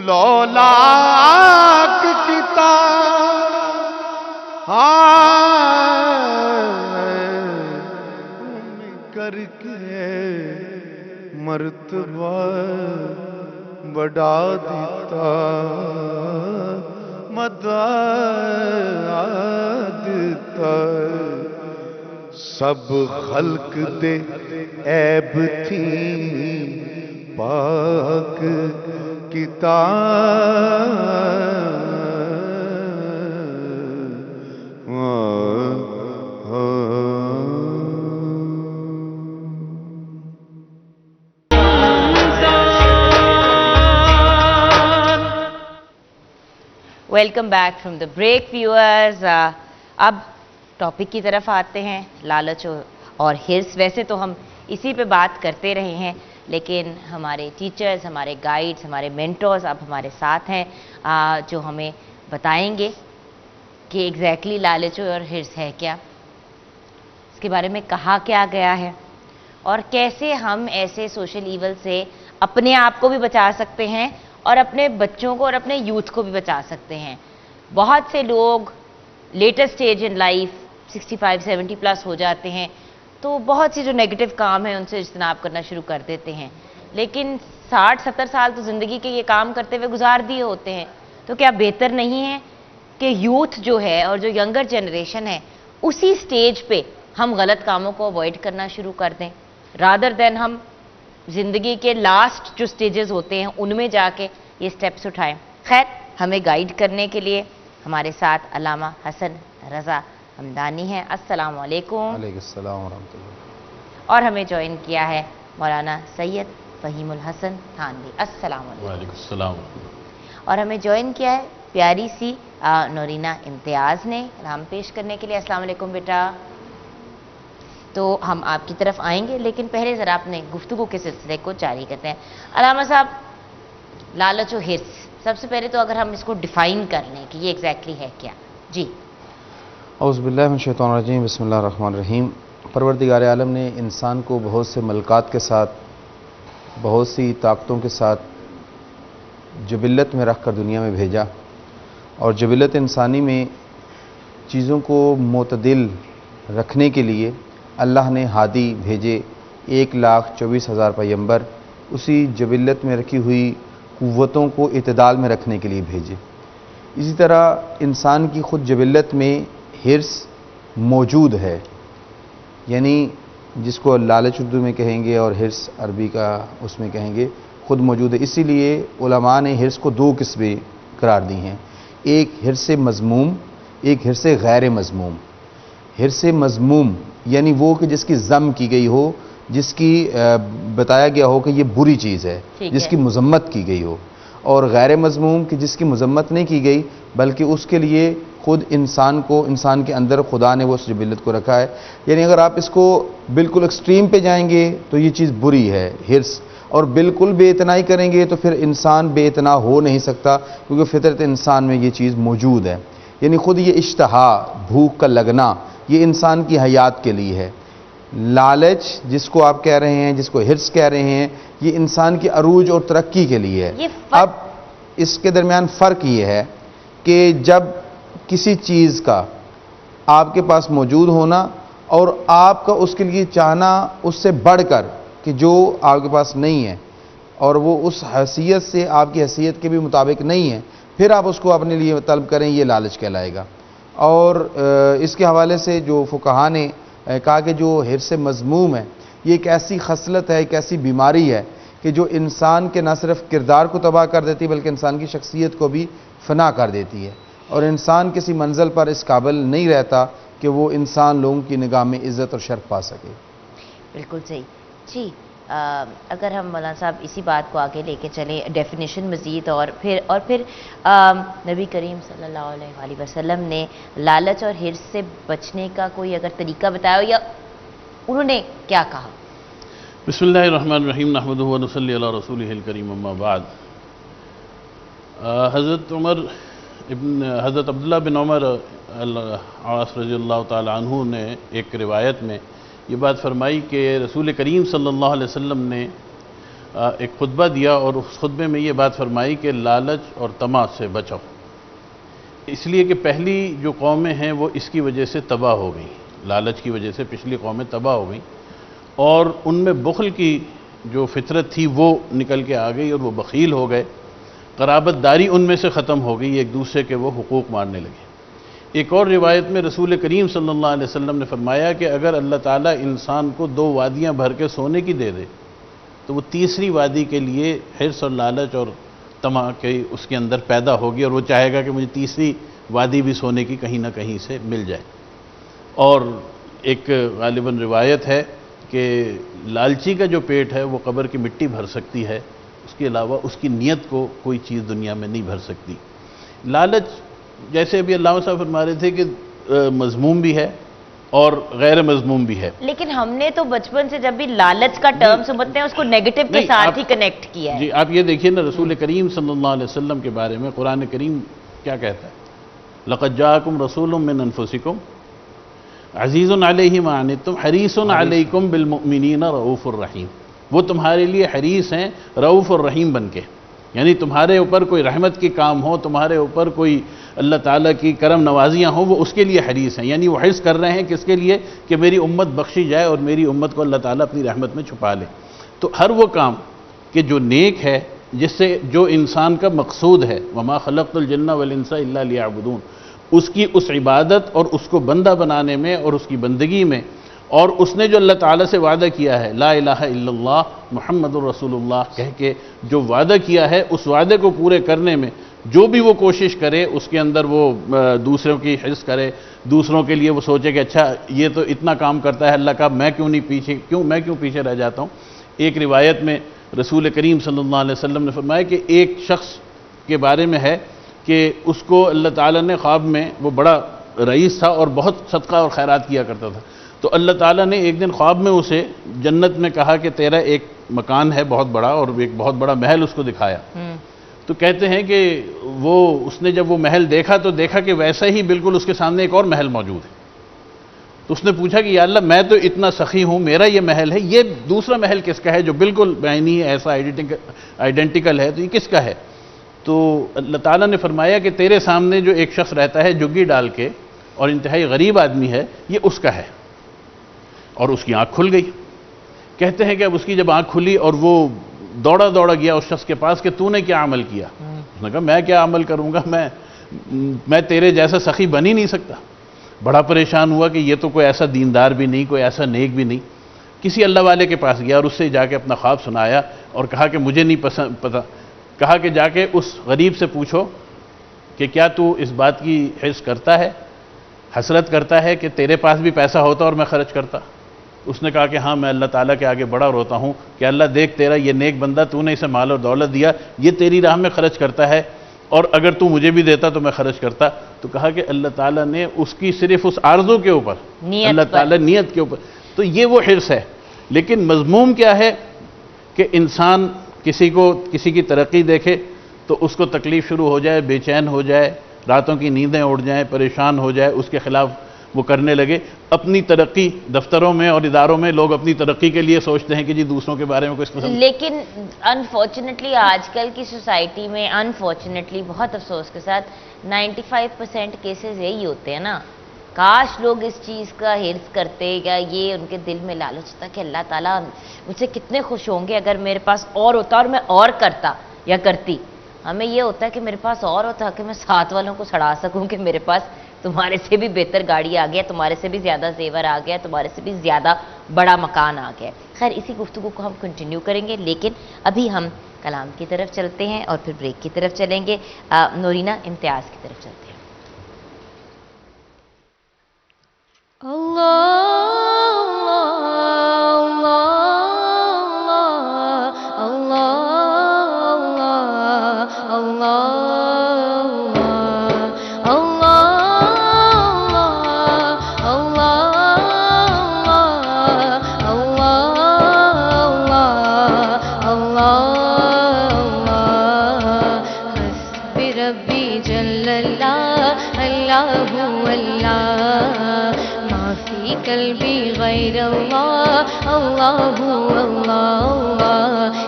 لولاک کتاب کر کے مرتبہ بڑھا دیتا مدعا دیتا سب خلق دے عیب تھی پاک welcome back from the break viewers. اب ٹاپک کی طرف آتے ہیں، لالچ اور ہرس. ویسے تو ہم اسی پہ بات کرتے رہے ہیں، لیکن ہمارے ٹیچرز، ہمارے گائیڈز، ہمارے مینٹورز اب ہمارے ساتھ ہیں جو ہمیں بتائیں گے کہ ایگزیکٹلی لالچ اور ہرس ہے کیا. کے بارے میں کہا کیا گیا ہے اور کیسے ہم ایسے سوشل ایول سے اپنے آپ کو بھی بچا سکتے ہیں اور اپنے بچوں کو اور اپنے یوتھ کو بھی بچا سکتے ہیں. بہت سے لوگ later stage in life 65-70 plus ہو جاتے ہیں تو بہت سی جو نیگیٹو کام ہیں ان سے اجتناب کرنا شروع کر دیتے ہیں, لیکن 60-70 سال تو زندگی کے یہ کام کرتے ہوئے گزار دیے ہوتے ہیں. تو کیا بہتر نہیں ہے کہ یوتھ جو ہے اور جو ینگر جنریشن ہے اسی سٹیج پہ ہم غلط کاموں کو اوائڈ کرنا شروع کر دیں رادر دین ہم زندگی کے لاسٹ جو سٹیجز ہوتے ہیں ان میں جا کے یہ سٹیپس اٹھائیں. خیر, ہمیں گائیڈ کرنے کے لیے ہمارے ساتھ علامہ حسن رضا حمدانی ہیں. السلام علیکم. علیکم السلام ورحمۃ اللہ. اور ہمیں جوائن کیا ہے مولانا سید فہیم الحسن تھانوی. السلام علیکم. وعلیکم السلام. اور ہمیں جوائن کیا ہے پیاری سی نورینہ امتیاز نے نام پیش کرنے کے لیے. السلام علیکم بیٹا. تو ہم آپ کی طرف آئیں گے لیکن پہلے ذرا اپنے گفتگو کے سلسلے کو جاری کرتے ہیں. علامہ صاحب, لالچ و حرص, سب سے پہلے تو اگر ہم اس کو ڈیفائن کر لیں کہ یہ ایگزیکٹلی ہے کیا. جی. اعوذ باللہ من الشیطان الرجیم. بسم اللہ الرحمن الرحیم. پروردگار عالم نے انسان کو بہت سے ملکات کے ساتھ, بہت سی طاقتوں کے ساتھ جبلت میں رکھ کر دنیا میں بھیجا, اور جبلت انسانی میں چیزوں کو معتدل رکھنے کے لیے اللہ نے ہادی بھیجے. 1,24,000 پیغمبر اسی جبلت میں رکھی ہوئی قوتوں کو اعتدال میں رکھنے کے لیے بھیجے. اسی طرح انسان کی خود جبلت میں حرص موجود ہے, یعنی جس کو لالچ اردو میں کہیں گے اور حرص عربی کا اس میں کہیں گے, خود موجود ہے. اسی لیے علماء نے حرص کو 2 قسمیں قرار دی ہیں, ایک حرص مذموم, ایک حرص غیر مذموم. حرص مذموم یعنی وہ کہ جس کی ذم کی گئی ہو, جس کی بتایا گیا ہو کہ یہ بری چیز ہے, جس کی مذمت کی گئی ہو. اور غیر مذموم کہ جس کی مذمت نہیں کی گئی بلکہ اس کے لیے خود انسان کو, انسان کے اندر خدا نے وہ اس جبلت کو رکھا ہے. یعنی اگر آپ اس کو بالکل ایکسٹریم پہ جائیں گے تو یہ چیز بری ہے حرص, اور بالکل بے اتنائی کریں گے تو پھر انسان بے اتنا ہو نہیں سکتا, کیونکہ فطرت انسان میں یہ چیز موجود ہے. یعنی خود یہ اشتہا, بھوک کا لگنا, یہ انسان کی حیات کے لیے ہے. لالچ جس کو آپ کہہ رہے ہیں, جس کو حرص کہہ رہے ہیں, یہ انسان کی عروج اور ترقی کے لیے ہے. اب اس کے درمیان فرق یہ ہے کہ جب کسی چیز کا آپ کے پاس موجود ہونا اور آپ کا اس کے لیے چاہنا اس سے بڑھ کر کہ جو آپ کے پاس نہیں ہے اور وہ اس حیثیت سے آپ کی حیثیت کے بھی مطابق نہیں ہے, پھر آپ اس کو اپنے لیے طلب کریں, یہ لالچ کہلائے گا. اور اس کے حوالے سے جو فقہا نے کہا کہ جو حرص مذموم ہے یہ ایک ایسی خصلت ہے, ایک ایسی بیماری ہے کہ جو انسان کے نہ صرف کردار کو تباہ کر دیتی بلکہ انسان کی شخصیت کو بھی فنا کر دیتی ہے, اور انسان کسی منزل پر اس قابل نہیں رہتا کہ وہ انسان لوگوں کی نگاہ میں عزت اور شرف پا سکے. بالکل صحیح. جی, اگر ہم مولانا صاحب اسی بات کو آگے لے کے چلیں, ڈیفینیشن مزید, اور پھر نبی کریم صلی اللہ علیہ وسلم نے لالچ اور حرص سے بچنے کا کوئی اگر طریقہ بتایا یا انہوں نے کیا کہا. بسم اللہ الرحمن الرحیم. نحمدہ و نصلی علی رسولہ الکریم. اما بعد. حضرت عبداللہ بن عمر العاص رضی اللہ تعالی عنہ نے ایک روایت میں یہ بات فرمائی کہ رسول کریم صلی اللہ علیہ وسلم نے ایک خطبہ دیا اور اس خطبے میں یہ بات فرمائی کہ لالچ اور طمع سے بچو, اس لیے کہ پہلی جو قومیں ہیں وہ اس کی وجہ سے تباہ ہو گئیں. لالچ کی وجہ سے پچھلی قومیں تباہ ہو گئیں اور ان میں بخل کی جو فطرت تھی وہ نکل کے آ گئی اور وہ بخیل ہو گئے. قرابت داری ان میں سے ختم ہو گئی, ایک دوسرے کے وہ حقوق مارنے لگے. ایک اور روایت میں رسول کریم صلی اللہ علیہ وسلم نے فرمایا کہ اگر اللہ تعالیٰ انسان کو 2 وادیاں بھر کے سونے کی دے دے تو وہ تیسری وادی کے لیے حرص اور لالچ اور طمع کے اس کے اندر پیدا ہوگی, اور وہ چاہے گا کہ مجھے تیسری وادی بھی سونے کی کہیں نہ کہیں سے مل جائے. اور ایک غالباً روایت ہے کہ لالچی کا جو پیٹ ہے وہ قبر کی مٹی بھر سکتی ہے, اس کے علاوہ اس کی نیت کو کوئی چیز دنیا میں نہیں بھر سکتی. لالچ جیسے ابھی علامہ صاحب فرما رہے تھے کہ مذموم بھی ہے اور غیر مذموم بھی ہے, لیکن ہم نے تو بچپن سے جب بھی لالچ کا ٹرم سمجھتے ہیں اس کو نیگیٹو کے ساتھ ہی کنیکٹ کیا ہے. جی, آپ یہ دیکھیے نا رسول کریم صلی اللہ علیہ وسلم کے بارے میں قرآن کریم کیا کہتا ہے. لقد جاءکم رسول من انفسکم عزیز علیہ ما عنتم حریص علیکم بالمؤمنین رؤوف الرحیم. وہ تمہارے لیے حریص ہیں رؤوف الرحیم بن کے، یعنی تمہارے اوپر کوئی رحمت کی کام ہو، تمہارے اوپر کوئی اللہ تعالیٰ کی کرم نوازیاں ہوں، وہ اس کے لیے حریص ہیں. یعنی وہ حرص کر رہے ہیں کس کے لیے؟ کہ میری امت بخشی جائے اور میری امت کو اللہ تعالیٰ اپنی رحمت میں چھپا لے. تو ہر وہ کام کہ جو نیک ہے، جس سے جو انسان کا مقصود ہے، وما خلقت الجن والانس الا لیعبدون، اس کی اس عبادت اور اس کو بندہ بنانے میں اور اس کی بندگی میں، اور اس نے جو اللہ تعالیٰ سے وعدہ کیا ہے لا الہ الا اللہ محمد الرسول اللہ کہہ کے جو وعدہ کیا ہے، اس وعدے کو پورے کرنے میں جو بھی وہ کوشش کرے، اس کے اندر وہ دوسروں کی حرص کرے، دوسروں کے لیے وہ سوچے کہ اچھا یہ تو اتنا کام کرتا ہے اللہ کا، میں کیوں پیچھے رہ جاتا ہوں. ایک روایت میں رسول کریم صلی اللہ علیہ وسلم نے فرمایا کہ ایک شخص کے بارے میں ہے کہ اس کو اللہ تعالیٰ نے خواب میں، وہ بڑا رئیس تھا اور بہت صدقہ اور خیرات کیا کرتا تھا، تو اللہ تعالیٰ نے ایک دن خواب میں اسے جنت میں کہا کہ تیرا ایک مکان ہے بہت بڑا، اور ایک بہت بڑا محل اس کو دکھایا. تو کہتے ہیں کہ اس نے جب وہ محل دیکھا تو دیکھا کہ ویسا ہی بالکل اس کے سامنے ایک اور محل موجود ہے. تو اس نے پوچھا کہ یا اللہ میں تو اتنا سخی ہوں، میرا یہ محل ہے، یہ دوسرا محل کس کا ہے جو بالکل بعینی ایسا آئیڈینٹیکل ہے، تو یہ کس کا ہے؟ تو اللہ تعالیٰ نے فرمایا کہ تیرے سامنے جو ایک شخص رہتا ہے جھگی ڈال کے اور انتہائی غریب آدمی ہے، یہ اس کا ہے. اور اس کی آنکھ کھل گئی. کہتے ہیں کہ اب اس کی جب آنکھ کھلی اور وہ دوڑا گیا اس شخص کے پاس کہ تو نے کیا عمل کیا؟ اس نے کہا میں کیا عمل کروں گا، میں تیرے جیسا سخی بن ہی نہیں سکتا. بڑا پریشان ہوا کہ یہ تو کوئی ایسا دیندار بھی نہیں، کوئی ایسا نیک بھی نہیں. کسی اللہ والے کے پاس گیا اور اس سے جا کے اپنا خواب سنایا اور کہا کہ مجھے نہیں پتا. کہا کہ جا کے اس غریب سے پوچھو کہ کیا تو اس بات کی حرص کرتا ہے، حسرت کرتا ہے کہ تیرے پاس بھی پیسہ ہوتا اور میں خرچ کرتا؟ اس نے کہا کہ ہاں میں اللہ تعالیٰ کے آگے بڑا روتا ہوں کہ اللہ دیکھ تیرا یہ نیک بندہ، تو نے اسے مال اور دولت دیا، یہ تیری راہ میں خرچ کرتا ہے، اور اگر تو مجھے بھی دیتا تو میں خرچ کرتا. تو کہا کہ اللہ تعالیٰ نے اس کی صرف اس آرزو کے اوپر، اللہ تعالیٰ نیت کے اوپر، تو یہ وہ حرص ہے. لیکن مضموم کیا ہے کہ انسان کسی کی ترقی دیکھے تو اس کو تکلیف شروع ہو جائے، بے چین ہو جائے، راتوں کی نیندیں اڑ جائیں، پریشان ہو جائے، اس کے خلاف وہ کرنے لگے. اپنی ترقی دفتروں میں اور اداروں میں لوگ اپنی ترقی کے لیے سوچتے ہیں کہ جی دوسروں کے بارے میں کچھ قسم. لیکن انفارچونیٹلی آج کل کی سوسائٹی میں انفارچونیٹلی بہت افسوس کے ساتھ 95% کیسز یہی ہوتے ہیں نا. کاش لوگ اس چیز کا حرص کرتے یا یہ ان کے دل میں لالچ تھا کہ اللہ تعالیٰ مجھ سے کتنے خوش ہوں گے اگر میرے پاس اور ہوتا اور میں اور کرتا یا کرتی. ہمیں یہ ہوتا ہے کہ میرے پاس اور ہوتا کہ میں ساتھ والوں کو چھڑا سکوں کہ میرے پاس تمہارے سے بھی بہتر گاڑی آ گیا، تمہارے سے بھی زیادہ زیور آ گیا، تمہارے سے بھی زیادہ بڑا مکان آ گیا. خیر اسی گفتگو کو ہم کنٹینیو کریں گے، لیکن ابھی ہم کلام کی طرف چلتے ہیں اور پھر بریک کی طرف چلیں گے. نورینہ امتیاز کی طرف چلتے ہیں. قلبی غیر اللہ اللہ اللہ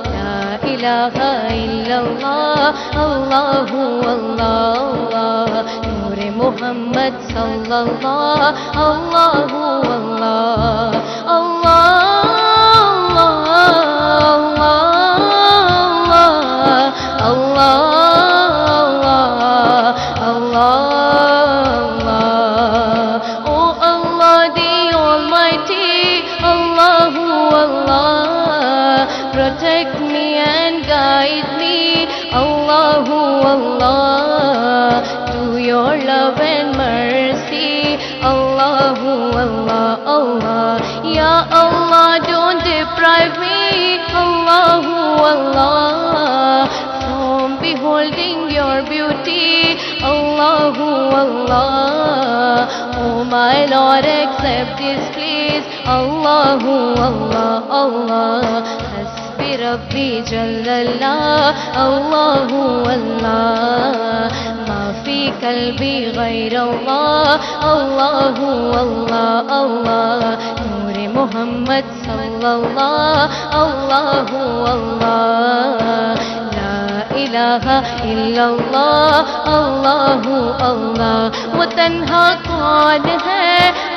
لا الہ الا اللہ اللہ اللہ نور محمد صلی اللہ اللہ اللہ اللہ protect me and guide me, Allahu Allah, to your love and mercy, Allahu Allah, Allah, Ya Allah, don't deprive me, Allahu Allah, from beholding your beauty, Allahu Allah, oh my Lord, accept this please, Allahu Allah, Allah. ربي جل الله الله الله ما في قلبي غير الله الله الله الله نور محمد صلى الله الله الله لا إله إلا الله الله الله وہ تنہا کون ہے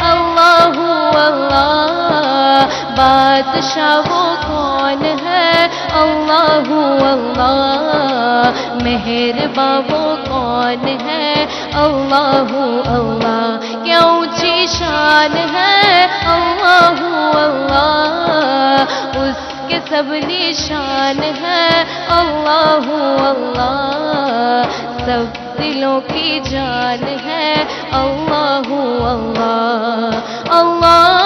اللہ اللہ بادشاہ وہ کون ہے اللہ اللہ مہرباں وہ کون ہے اللہ اللہ کیا اونچی شان ہے اللہ اللہ اس کے سب نشان ہے اللہ اللہ سب دلوں کی جان ہے اللہ اللہ اللہ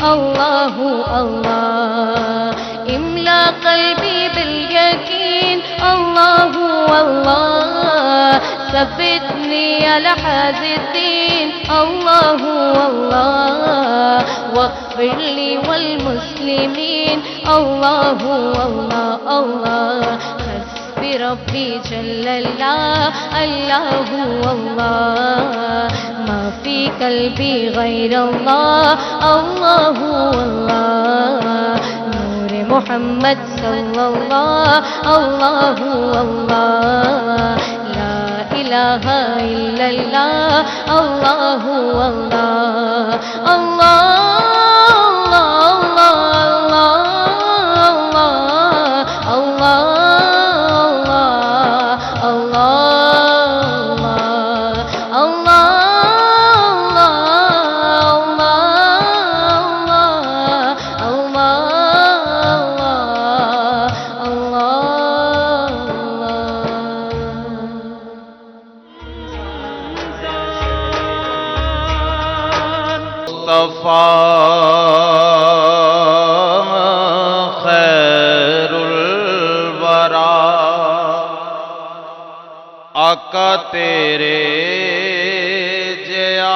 اللہ اللہ املا قلبی بالیقین اللہ اللہ ثبتنی علی هذا الدین اللہ اللہ واغفر لی والمسلمین اللہ اللہ اللہ حسبی ربی جل اللہ اللہ اللہ ما فی قلبی غیر اللہ اللہ اللہ نور محمد صلی اللہ اللہ اللہ لا الہ الا اللہ اللہ اللہ خیر الورا آقا تیرے جیا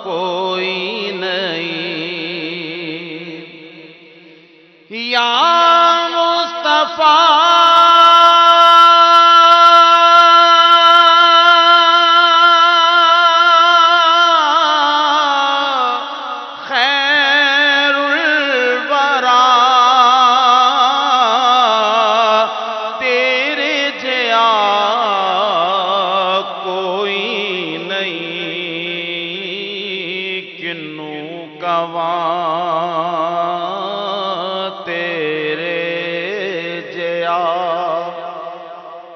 کوئی نہیں یا مصطفیٰ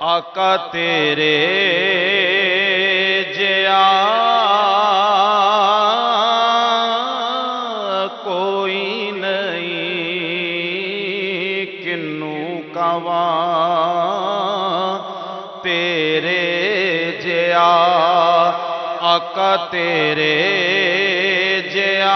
آقا تیرے جیا کوئی نہیں کنوں کواں تیرے جیا آقا تیرے جیا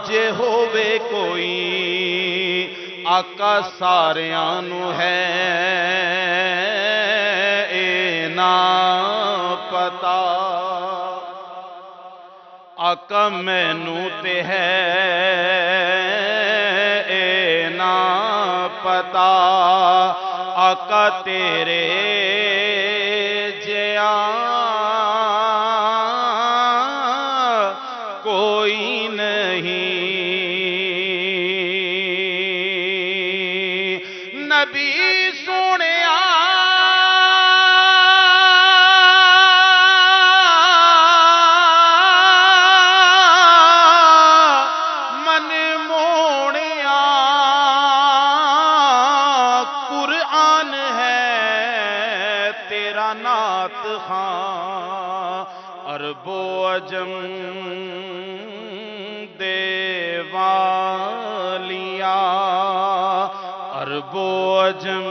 جے ہووے کوئی آقا ساریاں نو ہے اے نا ਪਤਾ ਆਕਾ ਮੈਨੂੰ ਤੇ ਹੈ ਇਹ ਨਾ ਪਤਾ ਆਕਾ ਤੇਰੇ ਜਿਹਾ ਕੋਈ ਨਹੀਂ ਨਬੀ ਸੋਹਣਿਆ ਮਨ ਮੋਹਣਿਆ ਕੁਰਾਨ ਹੈ ਤੇਰਾ ਨਾਤ ਖਾਂ ਅਰਬੋ ਅਜਮ ਦੇਵਾਲੀਆ ਅਰਬੋ ਅਜਮ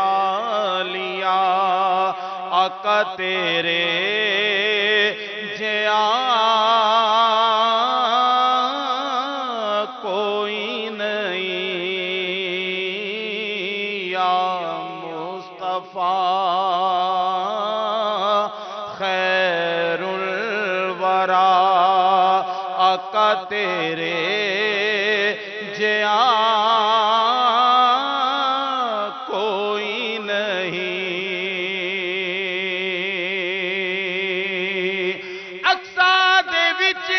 ਦੇਵਾਲੀਆ ਆਕਾ ਤੇਰੇ ਜਿਹਾ ਕੋਈ ਨਹੀਂ ਯਾ ਮੁਸਤਫਾ ਖੈਰੁਲ ਵਰਾ ਆਕਾ ਤੇਰੇ ਜਿਹਾ ਕੋਈ ਨਹੀਂ ਅਕਸਾ ਦੇ ਵਿੱਚ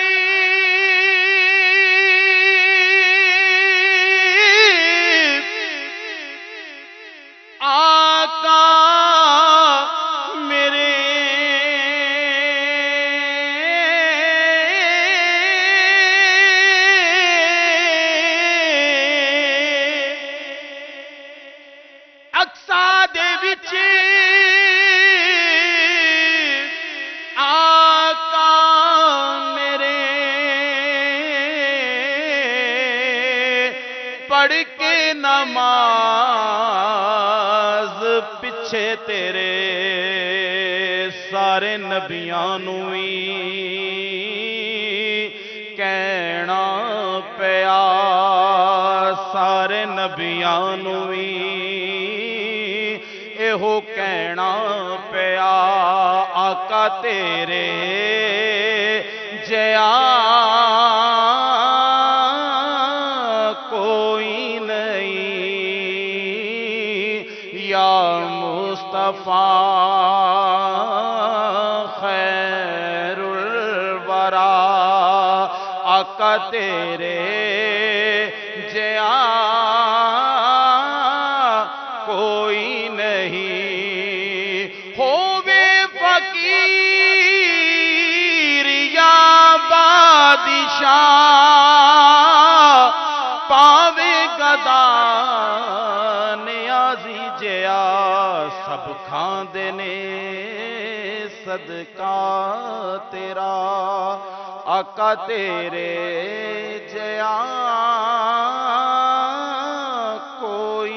ਆਕਾ ਮੇਰੇ ਅਕਸਾ ਦੇ ਵਿੱਚ ਆਕਾ ਮੇਰੇ ਪੜ ਕੇ ਨਮਾਜ਼ ਪਿੱਛੇ ਤੇਰੇ ਸਾਰੇ ਨਬੀਆਂ ਨੂੰ ਵੀ ਕਹਿਣਾ ਪਿਆ ਸਾਰੇ ਨਬੀਆਂ ਨੂੰ ਵੀ ਇਹੋ ਕਹਿਣਾ ਪਿਆ ਆਕਾ ਤੇਰੇ ਜਿਹਾ ਕੋਈ ਨਹੀਂ ਯਾ ਮੁਸਤਫਾ ਖੈਰੁਲ ਵਰਾ ਆਕਾ ਤੇਰੇ ਜਿਹਾ ਕੋਈ ਨਹੀਂ ਹੋਵੇ ਫਕੀਰ ਜਾਂ ਬਾਦਸ਼ਾਹ ਪਾਵੇ ਗਦਾ ਨਿਆਜ਼ੀ ਜਿਆ ਸਭ ਖਾਂਦੇ ਨੇ ਸਦਕਾ ਤੇਰਾ ਆਕਾ ਤੇਰੇ ਜਿਆ ਕੋਈ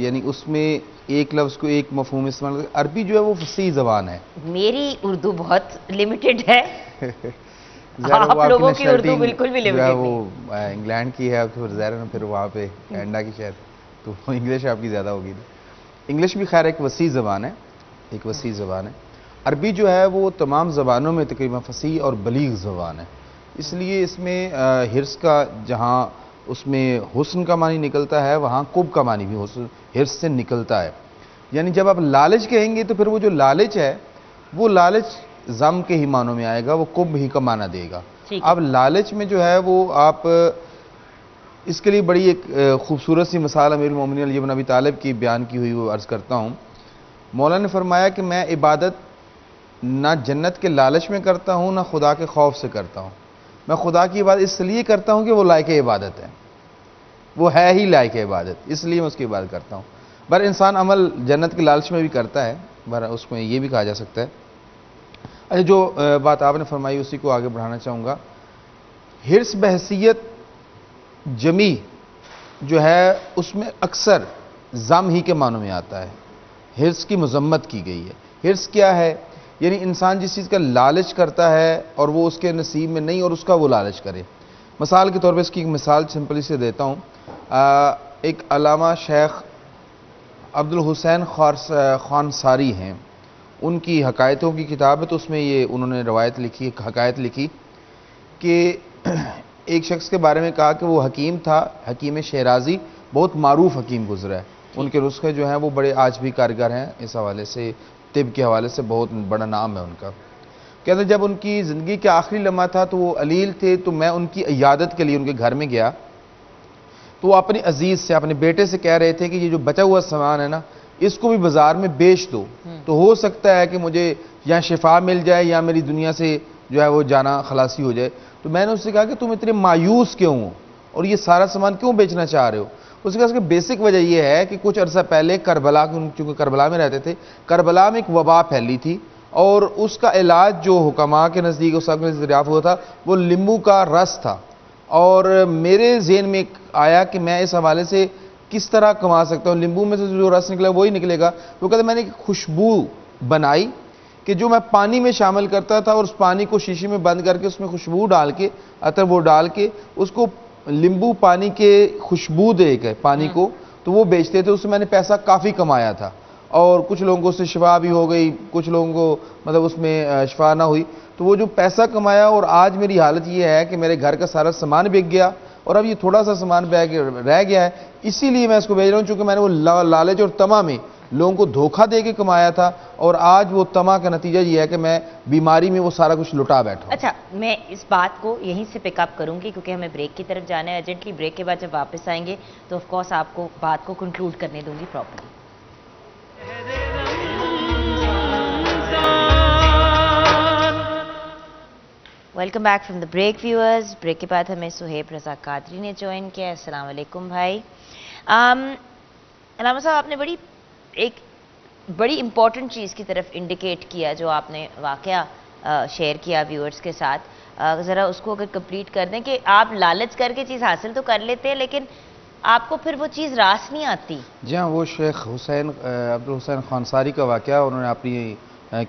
یعنی اس میں ایک لفظ کو ایک مفہوم استعمال کرتے. عربی جو ہے وہ فصیح زبان ہے. میری اردو بہت لمیٹڈ ہے، ظاہر آپ وہ لوگوں کی اردو نیشنلٹی بالکل بھی جو ہے limited وہ انگلینڈ کی ہے، پھر ظاہر ہے پھر وہاں پہ کینیڈا کی شہر، تو انگلش آپ کی زیادہ ہوگی. انگلش بھی خیر ایک وسیع زبان ہے، ایک وسیع زبان ہے. عربی جو ہے وہ تمام زبانوں میں تقریباً فصیح اور بلیغ زبان ہے. اس لیے اس میں حرص کا جہاں اس میں حسن کا معنی نکلتا ہے، وہاں کب کا معنی بھی حرص سے نکلتا ہے. یعنی جب آپ لالچ کہیں گے تو پھر وہ جو لالچ ہے وہ لالچ ضم کے ہی معنوں میں آئے گا، وہ کب ہی کا معنی دے گا. اب لالچ میں جو ہے وہ آپ اس کے لیے بڑی ایک خوبصورت سی مثال امیر المومنین علی بن ابی طالب کی بیان کی ہوئی وہ عرض کرتا ہوں. مولا نے فرمایا کہ میں عبادت نہ جنت کے لالچ میں کرتا ہوں نہ خدا کے خوف سے کرتا ہوں. میں خدا کی عبادت اس لیے کرتا ہوں کہ وہ لائق عبادت ہے، وہ ہے ہی لائق عبادت، اس لیے میں اس کی عبادت کرتا ہوں. بر انسان عمل جنت کے لالچ میں بھی کرتا ہے، بر اس میں یہ بھی کہا جا سکتا ہے. اچھا، جو بات آپ نے فرمائی اسی کو آگے بڑھانا چاہوں گا. حرص بحیثیت جمی جو ہے اس میں اکثر ضم ہی کے معنوں میں آتا ہے. حرص کی مذمت کی گئی ہے. حرص کیا ہے؟ یعنی انسان جس چیز کا لالچ کرتا ہے اور وہ اس کے نصیب میں نہیں اور اس کا وہ لالچ کرے. مثال کے طور پہ اس کی ایک مثال سمپلی سے دیتا ہوں. ایک علامہ شیخ عبدالحسین خانساری ہیں، ان کی حکایتوں کی کتاب ہے، تو اس میں یہ انہوں نے روایت لکھی، ایک حکایت لکھی کہ ایک شخص کے بارے میں کہا کہ وہ حکیم تھا، حکیم شیرازی، بہت معروف حکیم گزرا ہے. ان کے نسخے جو ہیں وہ بڑے آج بھی کارگر ہیں، اس حوالے سے طب کے حوالے سے بہت بڑا نام ہے ان کا. کہتے ہیں جب ان کی زندگی کے آخری لمحہ تھا تو وہ علیل تھے، تو میں ان کی عیادت کے لیے ان کے گھر میں گیا، تو وہ اپنے عزیز سے، اپنے بیٹے سے کہہ رہے تھے کہ یہ جو بچا ہوا سامان ہے نا اس کو بھی بازار میں بیچ دو، تو ہو سکتا ہے کہ مجھے یا شفا مل جائے یا میری دنیا سے جو ہے وہ جانا خلاصی ہو جائے. تو میں نے اس سے کہا کہ تم اتنے مایوس کیوں ہو اور یہ سارا سامان کیوں بیچنا چاہ رہے ہو؟ اس کے کہ بیسک وجہ یہ ہے کہ کچھ عرصہ پہلے کربلا، چونکہ کربلا میں رہتے تھے، کربلا میں ایک وبا پھیلی تھی اور اس کا علاج جو حکماء کے نزدیک اس وقت دریافت ہوا تھا وہ لیمبو کا رس تھا. اور میرے ذہن میں آیا کہ میں اس حوالے سے کس طرح کما سکتا ہوں. لیمبو میں سے جو رس نکلا وہی نکلے گا. وہ کہتے ہیں میں نے ایک خوشبو بنائی کہ جو میں پانی میں شامل کرتا تھا اور اس پانی کو شیشے میں بند کر کے اس میں خوشبو ڈال کے، عطر وہ ڈال کے اس کو لیمبو پانی کے خوشبو دے کے پانی کو تو وہ بیچتے تھے. اس سے میں نے پیسہ کافی کمایا تھا اور کچھ لوگوں کو اس سے شفا بھی ہو گئی، کچھ لوگوں کو مطلب اس میں شفا نہ ہوئی. تو وہ جو پیسہ کمایا اور آج میری حالت یہ ہے کہ میرے گھر کا سارا سامان بک گیا اور اب یہ تھوڑا سا سامان رہ گیا ہے، اسی لیے میں اس کو بیچ رہا ہوں چونکہ میں نے وہ لالچ اور طمع میں لوگوں کو دھوکہ دے کے کمایا تھا اور آج وہ طمع کا نتیجہ یہ ہے کہ میں بیماری میں وہ سارا کچھ لٹا بیٹھا ہوں. اچھا، میں اس بات کو یہیں سے پک اپ کروں گی کیونکہ ہمیں بریک کی طرف جانا ہے ارجنٹلی. بریک کے بعد جب واپس آئیں گے تو آف کورس آپ کو بات کو کنکلوڈ کرنے دوں گی properly. Welcome back from the break viewers. Break کے بعد ہمیں سہیب رضا قادری نے جوائن کیا. السلام علیکم بھائی. علامہ صاحب، آپ نے ایک بڑی امپورٹنٹ چیز کی طرف انڈیکیٹ کیا جو آپ نے واقعہ شیئر کیا ویورز کے ساتھ. ذرا اس کو اگر کمپلیٹ کر دیں کہ آپ لالچ کر کے چیز حاصل تو کر لیتے ہیں لیکن آپ کو پھر وہ چیز راس نہیں آتی. جی ہاں، وہ شیخ عبدالحسین خانساری کا واقعہ انہوں نے اپنی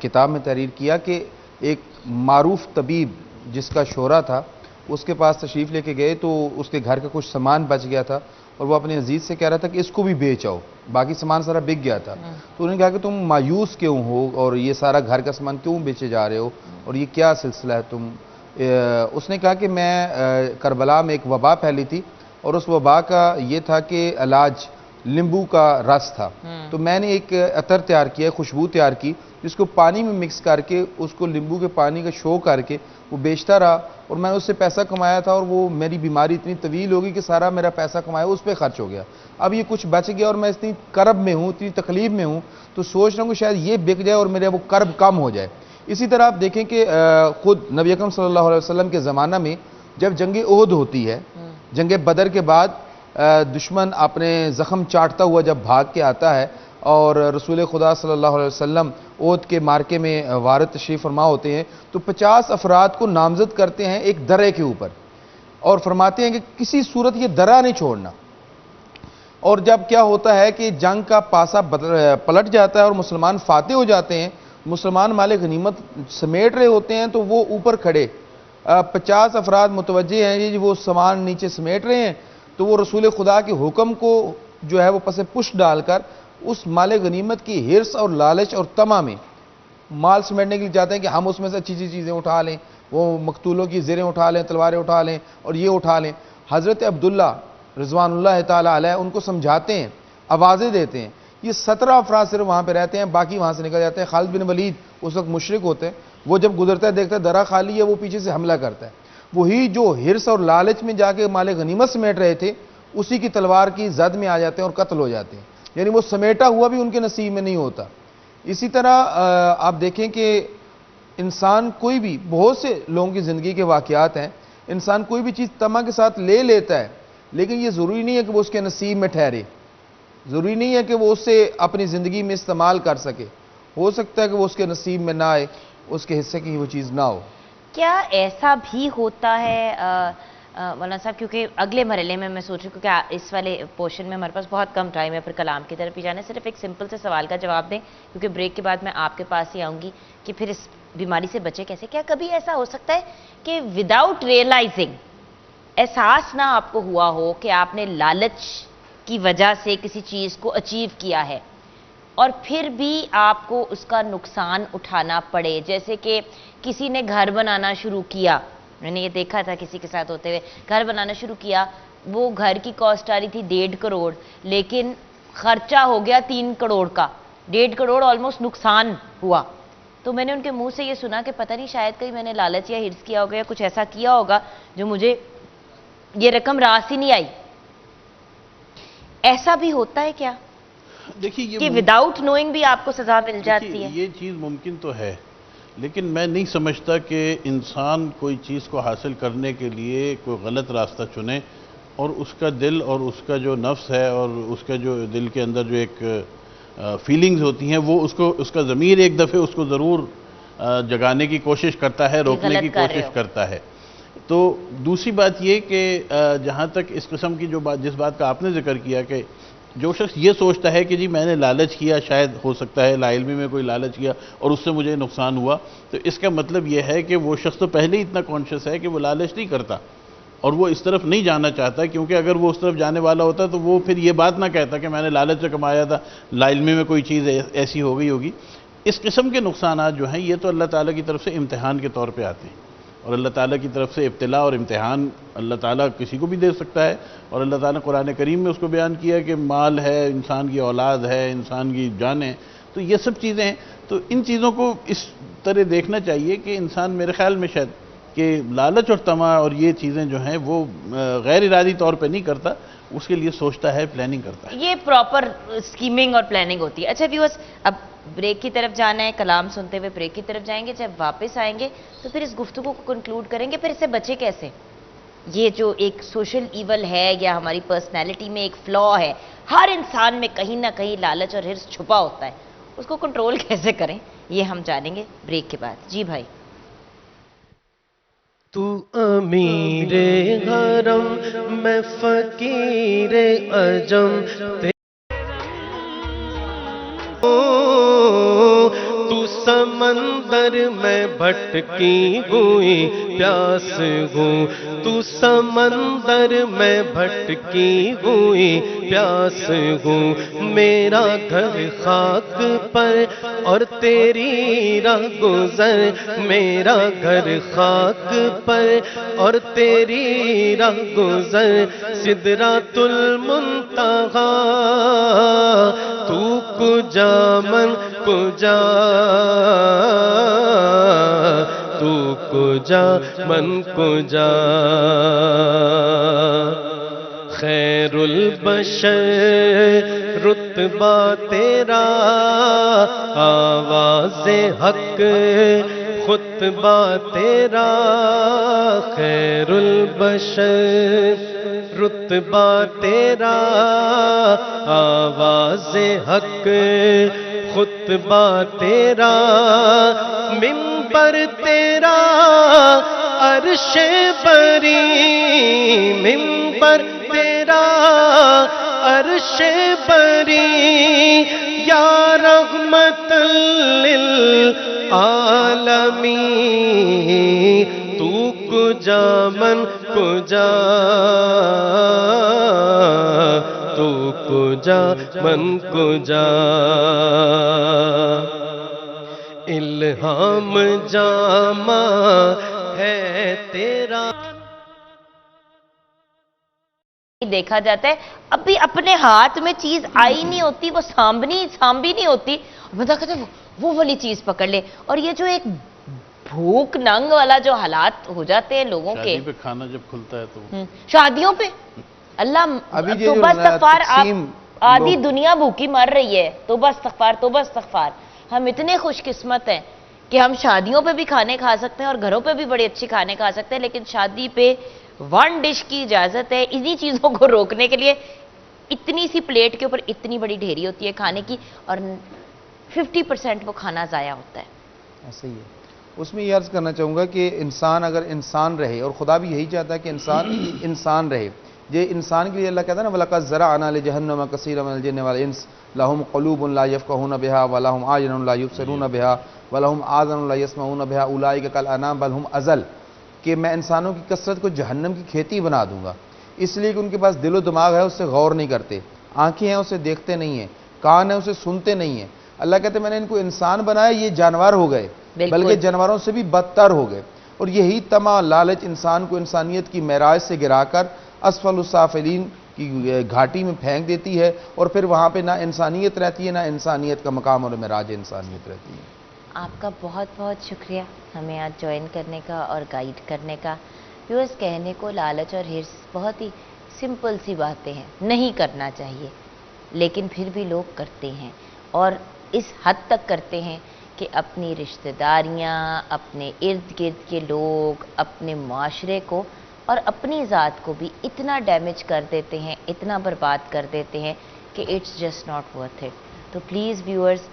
کتاب میں تحریر کیا کہ ایک معروف طبیب جس کا شہرہ تھا اس کے پاس تشریف لے کے گئے تو اس کے گھر کا کچھ سامان بچ گیا تھا اور وہ اپنے عزیز سے کہہ رہا تھا کہ اس کو بھی بیچ آؤ، باقی سامان سارا بک گیا تھا. تو انہوں نے کہا کہ تم مایوس کیوں ہو اور یہ سارا گھر کا سامان کیوں بیچے جا رہے ہو اور یہ کیا سلسلہ ہے تم؟ اس نے کہا کہ میں کربلا میں ایک وبا پھیلی تھی اور اس وبا کا یہ تھا کہ علاج لیمبو کا رس تھا. تو میں نے ایک عطر تیار کیا، خوشبو تیار کی جس کو پانی میں مکس کر کے اس کو لیمبو کے پانی کا شو کر کے وہ بیچتا رہا اور میں نے اس سے پیسہ کمایا تھا اور وہ میری بیماری اتنی طویل ہوگی کہ سارا میرا پیسہ کمایا اس پہ خرچ ہو گیا. اب یہ کچھ بچ گیا اور میں اتنی کرب میں ہوں، اتنی تکلیف میں ہوں تو سوچ رہا ہوں کہ شاید یہ بک جائے اور میرا وہ کرب کم ہو جائے. اسی طرح آپ دیکھیں کہ خود نبی اکرم صلی اللہ علیہ وسلم کے زمانہ میں جب جنگ احد ہوتی ہے، جنگ بدر کے بعد دشمن اپنے زخم چاٹتا ہوا جب بھاگ کے آتا ہے اور رسول خدا صلی اللہ علیہ وسلم احد کے مارکے میں وارد تشریف فرما ہوتے ہیں تو 50 افراد کو نامزد کرتے ہیں ایک درے کے اوپر اور فرماتے ہیں کہ کسی صورت یہ درہ نہیں چھوڑنا. اور جب کیا ہوتا ہے کہ جنگ کا پاسا پلٹ جاتا ہے اور مسلمان فاتح ہو جاتے ہیں، مسلمان مال غنیمت سمیٹ رہے ہوتے ہیں، تو وہ اوپر کھڑے 50 افراد متوجہ ہیں جی وہ سامان نیچے سمیٹ رہے ہیں، تو وہ رسول خدا کے حکم کو جو ہے وہ پس پش ڈال کر اس مال غنیمت کی ہرس اور لالچ اور طمع میں مال سمیٹنے کے لیے چاہتے ہیں کہ ہم اس میں سے اچھی چیزیں اٹھا لیں، وہ مقتولوں کی زریں اٹھا لیں، تلواریں اٹھا لیں اور یہ اٹھا لیں۔ حضرت عبداللہ رضوان اللہ تعالیٰ علیہ ان کو سمجھاتے ہیں، آوازیں دیتے ہیں، یہ 17 افراد صرف وہاں پہ رہتے ہیں، باقی وہاں سے نکل جاتے ہیں۔ خالد بن ولید اس وقت مشرک ہوتے ہیں، وہ جب گزرتا ہے دیکھتا ہے درہ خالی ہے، وہ پیچھے سے حملہ کرتا ہے، وہی جو ہرس اور لالچ میں جا کے مال غنیمت سمیٹ رہے تھے اسی کی تلوار کی زد میں آ جاتے ہیں اور قتل ہو جاتے ہیں، یعنی وہ سمیٹا ہوا بھی ان کے نصیب میں نہیں ہوتا۔ اسی طرح آپ دیکھیں کہ انسان کوئی بھی، بہت سے لوگوں کی زندگی کے واقعات ہیں، انسان کوئی بھی چیز طمع کے ساتھ لے لیتا ہے، لیکن یہ ضروری نہیں ہے کہ وہ اس کے نصیب میں ٹھہرے، ضروری نہیں ہے کہ وہ اسے اپنی زندگی میں استعمال کر سکے، ہو سکتا ہے کہ وہ اس کے نصیب میں نہ آئے، اس کے حصے کی وہ چیز نہ ہو۔ کیا ایسا بھی ہوتا ہے مولانا صاحب، کیونکہ اگلے مرحلے میں سوچ رہی ہوں کہ اس والے پورشن میں ہمارے پاس بہت کم ٹائم ہے، پھر کلام کی طرف ہی جانا ہے، صرف ایک سمپل سے سوال کا جواب دیں کیونکہ بریک کے بعد میں آپ کے پاس ہی آؤں گی کہ پھر اس بیماری سے بچے کیسے۔ کیا کبھی ایسا ہو سکتا ہے کہ وداؤٹ ریئلائزنگ، احساس نہ آپ کو ہوا ہو کہ آپ نے لالچ کی وجہ سے کسی چیز کو اچیو کیا ہے اور پھر بھی آپ کو اس کا نقصان اٹھانا پڑے؟ جیسے کہ کسی نے گھر بنانا شروع کیا، میں نے یہ دیکھا تھا کسی کے ساتھ ہوتے ہوئے، گھر بنانا شروع کیا، وہ گھر کی کاسٹ آ رہی تھی 1.5 کروڑ، لیکن خرچہ ہو گیا 3 کروڑ کا، 1.5 کروڑ آلموسٹ نقصان ہوا۔ تو میں نے ان کے منہ سے یہ سنا کہ پتہ نہیں شاید کہیں میں نے لالچ یا ہرس کیا ہوگا یا کچھ ایسا کیا ہوگا جو مجھے یہ رقم راس ہی نہیں آئی۔ ایسا بھی ہوتا ہے کیا دیکھیے کہ وداؤٹ نوئنگ بھی آپ کو سزا مل جاتی ہے؟ یہ چیز ممکن تو ہے، لیکن میں نہیں سمجھتا کہ انسان کوئی چیز کو حاصل کرنے کے لیے کوئی غلط راستہ چنے اور اس کا دل اور اس کا جو نفس ہے اور اس کا جو دل کے اندر جو ایک فیلنگز ہوتی ہیں وہ اس کا ضمیر ایک دفعہ اس کو ضرور جگانے کی کوشش کرتا ہے، روکنے کی کوشش کرتا ہے۔ تو دوسری بات یہ کہ جہاں تک اس قسم کی جس بات کا آپ نے ذکر کیا کہ جو شخص یہ سوچتا ہے کہ جی میں نے لالچ کیا، شاید ہو سکتا ہے لا علمی میں کوئی لالچ کیا اور اس سے مجھے نقصان ہوا، تو اس کا مطلب یہ ہے کہ وہ شخص تو پہلے ہی اتنا کانشیس ہے کہ وہ لالچ نہیں کرتا اور وہ اس طرف نہیں جانا چاہتا، کیونکہ اگر وہ اس طرف جانے والا ہوتا تو وہ پھر یہ بات نہ کہتا کہ میں نے لالچ سے کمایا تھا، لا علمی میں کوئی چیز ایسی ہو گئی ہوگی۔ اس قسم کے نقصانات جو ہیں یہ تو اللہ تعالیٰ کی طرف سے امتحان کے طور پہ آتے ہیں، اور اللہ تعالیٰ کی طرف سے ابتلا اور امتحان اللہ تعالیٰ کسی کو بھی دے سکتا ہے، اور اللہ تعالیٰ نے قرآن کریم میں اس کو بیان کیا کہ مال ہے، انسان کی اولاد ہے، انسان کی جانیں، تو یہ سب چیزیں ہیں۔ تو ان چیزوں کو اس طرح دیکھنا چاہیے کہ انسان میرے خیال میں شاید کہ لالچ اور طمع اور یہ چیزیں جو ہیں وہ غیر ارادی طور پہ نہیں کرتا، اس کے لیے سوچتا ہے، پلاننگ کرتا ہے، یہ پراپر سکیمنگ اور پلاننگ ہوتی ہے۔ اچھا ویورز، اب بریک کی طرف جانا ہے، کلام سنتے ہوئے بریک کی طرف جائیں گے، جب واپس آئیں گے تو پھر اس گفتگو کو کنکلوڈ کریں گے، پھر اس سے بچے کیسے؟ یہ جو ایک سوشل ایول ہے یا ہماری پرسنالٹی میں ایک فلا ہے، ہر انسان میں کہیں نہ کہیں لالچ اور ہرس چھپا ہوتا ہے، اس کو کنٹرول کیسے کریں یہ ہم جانیں گے بریک کے بعد۔ جی بھائی، تو امیر حرم میں فقیر عجم، تو سمندر میں بھٹکی ہوئی پیاس ہوں، تو سمندر میں بھٹکی ہوئی پیاس ہوں، میرا گھر خاک پر اور تیری راہ گزر، میرا گھر خاک پر اور تیری راہ گزر، سدرۃ المنتہا تو کجا من کجا، تو کجا من کجا، خیر البشر رتبہ تیرا، آواز حق خطبہ تیرا، خیر البشر رتبہ تیرا، آواز حق خطبہ تیرا، منبر تیرا عرش بری، منبر تیرا عرش بری یا رحمت للعالمین تو کجا من کجا تو کجا من کجا الہام جامع ہے تیرا. دیکھا جاتا ہے ابھی اپنے ہاتھ میں چیز آئی نہیں ہوتی، وہ سانبھی نہیں ہوتی، بندہ کہتا ہے وہ والی چیز پکڑ لے. اور یہ جو ایک بھوک ننگ والا جو حالات ہو جاتے ہیں لوگوں کے شادی پہ کھانا جب کھلتا ہے تو شادیوں پہ اللہ توبہ استغفار، آدھی دنیا بھوکی مر رہی ہے. توبہ استغفار توبہ استغفار. ہم اتنے خوش قسمت ہیں کہ ہم شادیوں پہ بھی کھانے کھا سکتے ہیں اور گھروں پہ بھی بڑے اچھے کھانے کھا سکتے ہیں، لیکن شادی پہ 1 ڈش کی اجازت ہے. انہی چیزوں کو روکنے کے لیے اتنی سی پلیٹ کے اوپر اتنی بڑی ڈھیری ہوتی ہے کھانے کی اور 50% وہ کھانا ضائع ہوتا ہے. ایسے ہی ہے. اس میں یہ عرض کرنا چاہوں گا کہ انسان اگر انسان رہے، اور خدا بھی یہی چاہتا ہے کہ انسان رہے. یہ انسان کے لیے اللہ کہتا ہے نا وَلَقَدْ زَرَعْنَا لِجَهَنَّمَ كَثِيرًا مِنَ الْجِنِّ وَالْإِنسِ لَهُمْ قُلُوبٌ لَا يَفْقَهُونَ بِهَا وَلَهُمْ أَعْيُنٌ لَا يُبْصِرُونَ بِهَا وَلَهُمْ آذَانٌ لَا يَسْمَعُونَ بِهَا أُولَٰئِكَ كَالْأَنْعَامِ بَلْ هُمْ أَضَلُّ. کہ میں انسانوں کی کثرت کو جہنم کی کھیتی بنا دوں گا، اس لیے کہ ان کے پاس دل و دماغ ہے، اس سے غور نہیں کرتے، آنکھیں ہیں اسے دیکھتے نہیں ہیں، کان ہیں اسے سنتے نہیں ہیں. اللہ کہتے ہیں میں نے ان کو انسان بنایا، یہ جانور ہو گئے، بلکہ جانوروں سے بھی بدتر ہو گئے. اور یہی طمع لالچ انسان کو انسانیت کی معراج سے گرا کر اسفل السافلین کی گھاٹی میں پھینک دیتی ہے، اور پھر وہاں پہ نہ انسانیت رہتی ہے، نہ انسانیت کا مقام اور معراج انسانیت رہتی ہے. آپ کا بہت بہت شکریہ ہمیں آج جوائن کرنے کا اور گائیڈ کرنے کا. ویورز، کہنے کو لالچ اور ہرس بہت ہی سمپل سی باتیں ہیں، نہیں کرنا چاہیے، لیکن پھر بھی لوگ کرتے ہیں اور اس حد تک کرتے ہیں کہ اپنی رشتہ داریاں، اپنے ارد گرد کے لوگ، اپنے معاشرے کو اور اپنی ذات کو بھی اتنا ڈیمیج کر دیتے ہیں، اتنا برباد کر دیتے ہیں کہ it's just not worth it. تو پلیز ویورز،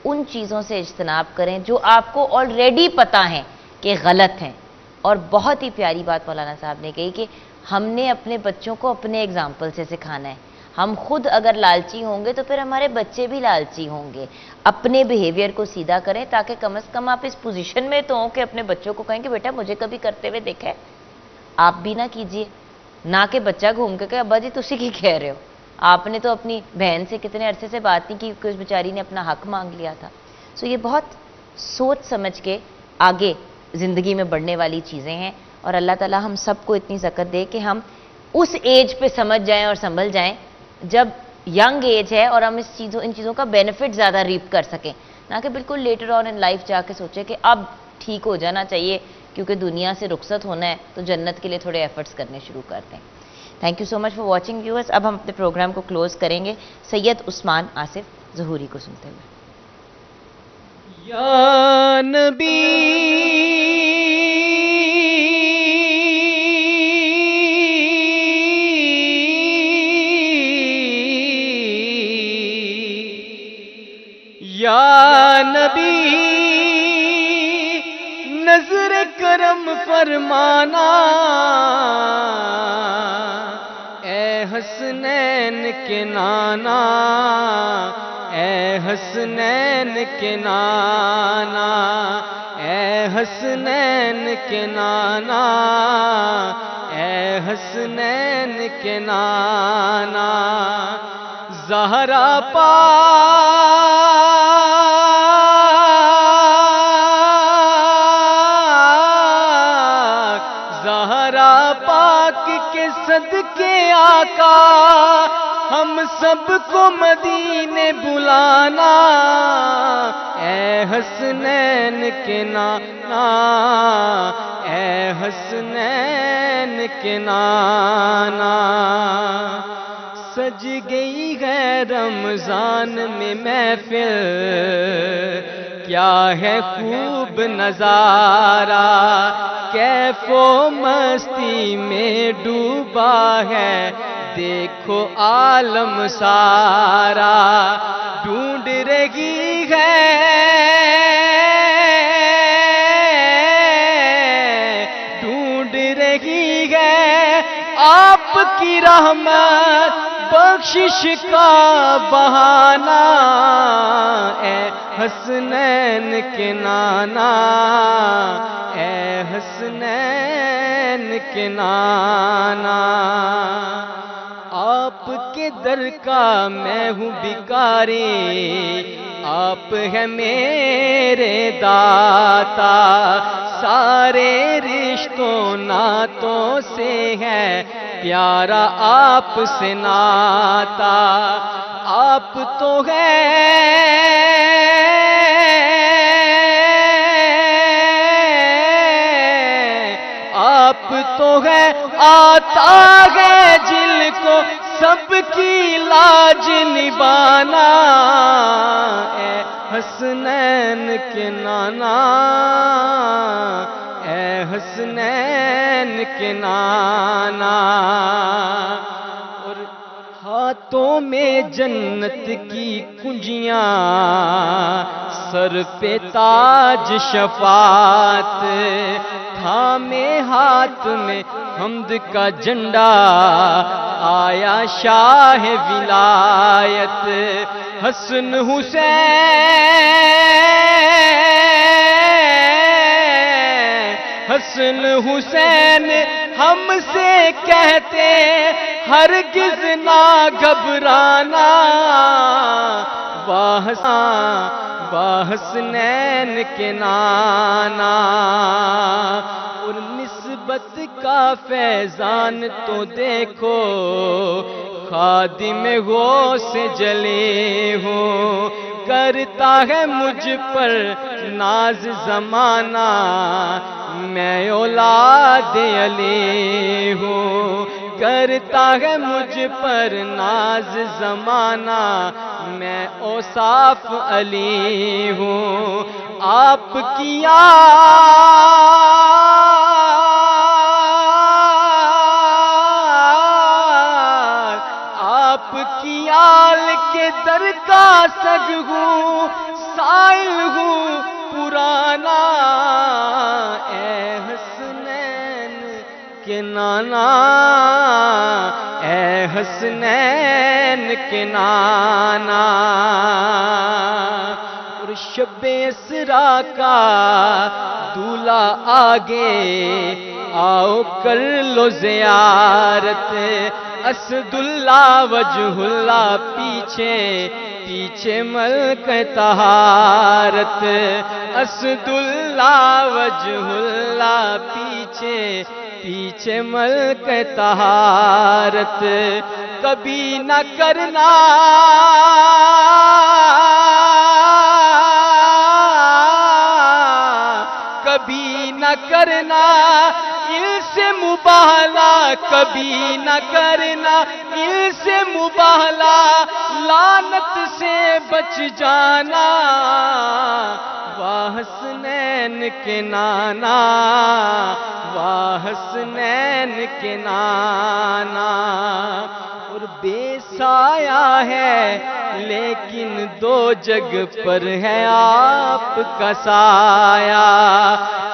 ان چیزوں سے اجتناب کریں جو آپ کو آلریڈی پتہ ہیں کہ غلط ہیں. اور بہت ہی پیاری بات مولانا صاحب نے کہی کہ ہم نے اپنے بچوں کو اپنے ایگزامپل سے سکھانا ہے. ہم خود اگر لالچی ہوں گے تو پھر ہمارے بچے بھی لالچی ہوں گے. اپنے بیہیویئر کو سیدھا کریں تاکہ کم از کم آپ اس پوزیشن میں تو ہوں کہ اپنے بچوں کو کہیں کہ بیٹا مجھے کبھی کرتے ہوئے دیکھا ہے، آپ بھی نہ کیجئے. نہ کہ بچہ گھوم کے کہ ابا جی تسی کی کہہ رہے ہو، آپ نے تو اپنی بہن سے کتنے عرصے سے بات نہیں کی کہ اس بیچاری نے اپنا حق مانگ لیا تھا. سو یہ بہت سوچ سمجھ کے آگے زندگی میں بڑھنے والی چیزیں ہیں، اور اللہ تعالیٰ ہم سب کو اتنی زکت دے کہ ہم اس ایج پہ سمجھ جائیں اور سنبھل جائیں جب ینگ ایج ہے اور ہم ان چیزوں کا بینیفٹ زیادہ ریپ کر سکیں، نہ کہ بالکل لیٹر آن ان لائف جا کے سوچیں کہ اب ٹھیک ہو جانا چاہیے کیونکہ دنیا سے رخصت ہونا ہے تو جنت کے لیے تھوڑے ایفرٹس کرنے شروع کر دیں. Thank you so much for watching viewers. اب ہم اپنے پروگرام کو کلوز کریں گے سید عثمان آصف ظہوری کو سنتے ہوئے. یا نبی یا نبی نظر کرم فرمانا، اے حسنین کے نانا، اے حسنین کے نانا، اے حسنین کے نانا، اے حسنین کے نانا. زہرا پاک، زہرا پاک کے صدقے آقا ہم سب کو مدینے بلانا، اے حسنین کے نانا، اے حسنین کے نانا. سج گئی ہے رمضان میں محفل، کیا ہے خوب نظارہ، کیف و مستی میں ڈوبا ہے دیکھو عالم سارا. ڈھونڈ رہی ہے ڈھونڈ رہی ہے آپ کی رحمت، بخشش کا بہانہ، اے حسنین کے نانا، اے حسنین کے نانا۔ آپ کے در کا میں ہوں بھکاری، آپ ہے میرے داتا، سارے رشتوں ناتوں سے ہے پیارا آپ سے ناتا۔ آپ تو ہے آپ تو ہے آتا ہے جل کو سب کی لاج نبھانا، اے حسنین کے نانا، اے حسنین کے نانا۔ اور ہاتھوں میں جنت کی کنجیاں، سر پہ تاج شفاعت، تھامے ہاتھ میں حمد کا جھنڈا، آیا شاہ ولایت۔ حسن حسن حسین ہم سے کہتے ہرگز نہ گھبرانا، واہ حسنین کے نانا۔ اور نسبت کا فیضان تو دیکھو، خادم غوث جلے ہوں، کرتا ہے مجھ پر ناز زمانہ، میں اولاد علی ہوں، کرتا ہے مجھ پر ناز زمانہ، میں اوصاف علی ہوں۔ آپ کی آپ کی آل کے در کا سگ ہوں، سائل ہوں پرانا، اے حسنین کے نانا، اے حسنین کے نانا۔ اور شب اسرا کا دولہا آگے آؤ کر لو زیارت، اسد اللہ وجہ اللہ پیچھے پیچھے ملک طہارت، اسد اللہ وجہ اللہ پیچھے پیچھے ملک طہارت۔ کبھی نہ کرنا کبھی نہ کرنا ان سے مباہلہ، کبھی نہ کرنا ان سے مباہلہ، لعنت سے بچ جانا، واہ حسنین کے نانا، واہ حسنین کے نانا۔ اور بے سایہ ہے لیکن دو جگ پر ہے آپ کا سایہ،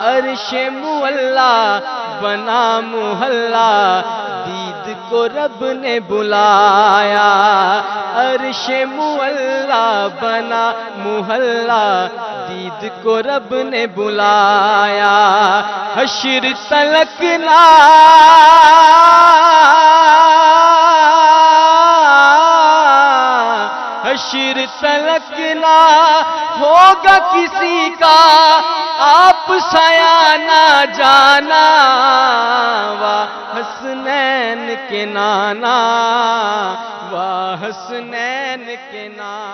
عرش معلا بنا محلہ، دید کو رب نے بلایا، عرش معلا بنا محلہ، دید کو رب نے بلایا۔ حشر تلک حشر تلک نہ ہوگا کسی کا آپ سایہ نہ جانا، واہ حسنین کے نانا، واہ حسنین کے نانا۔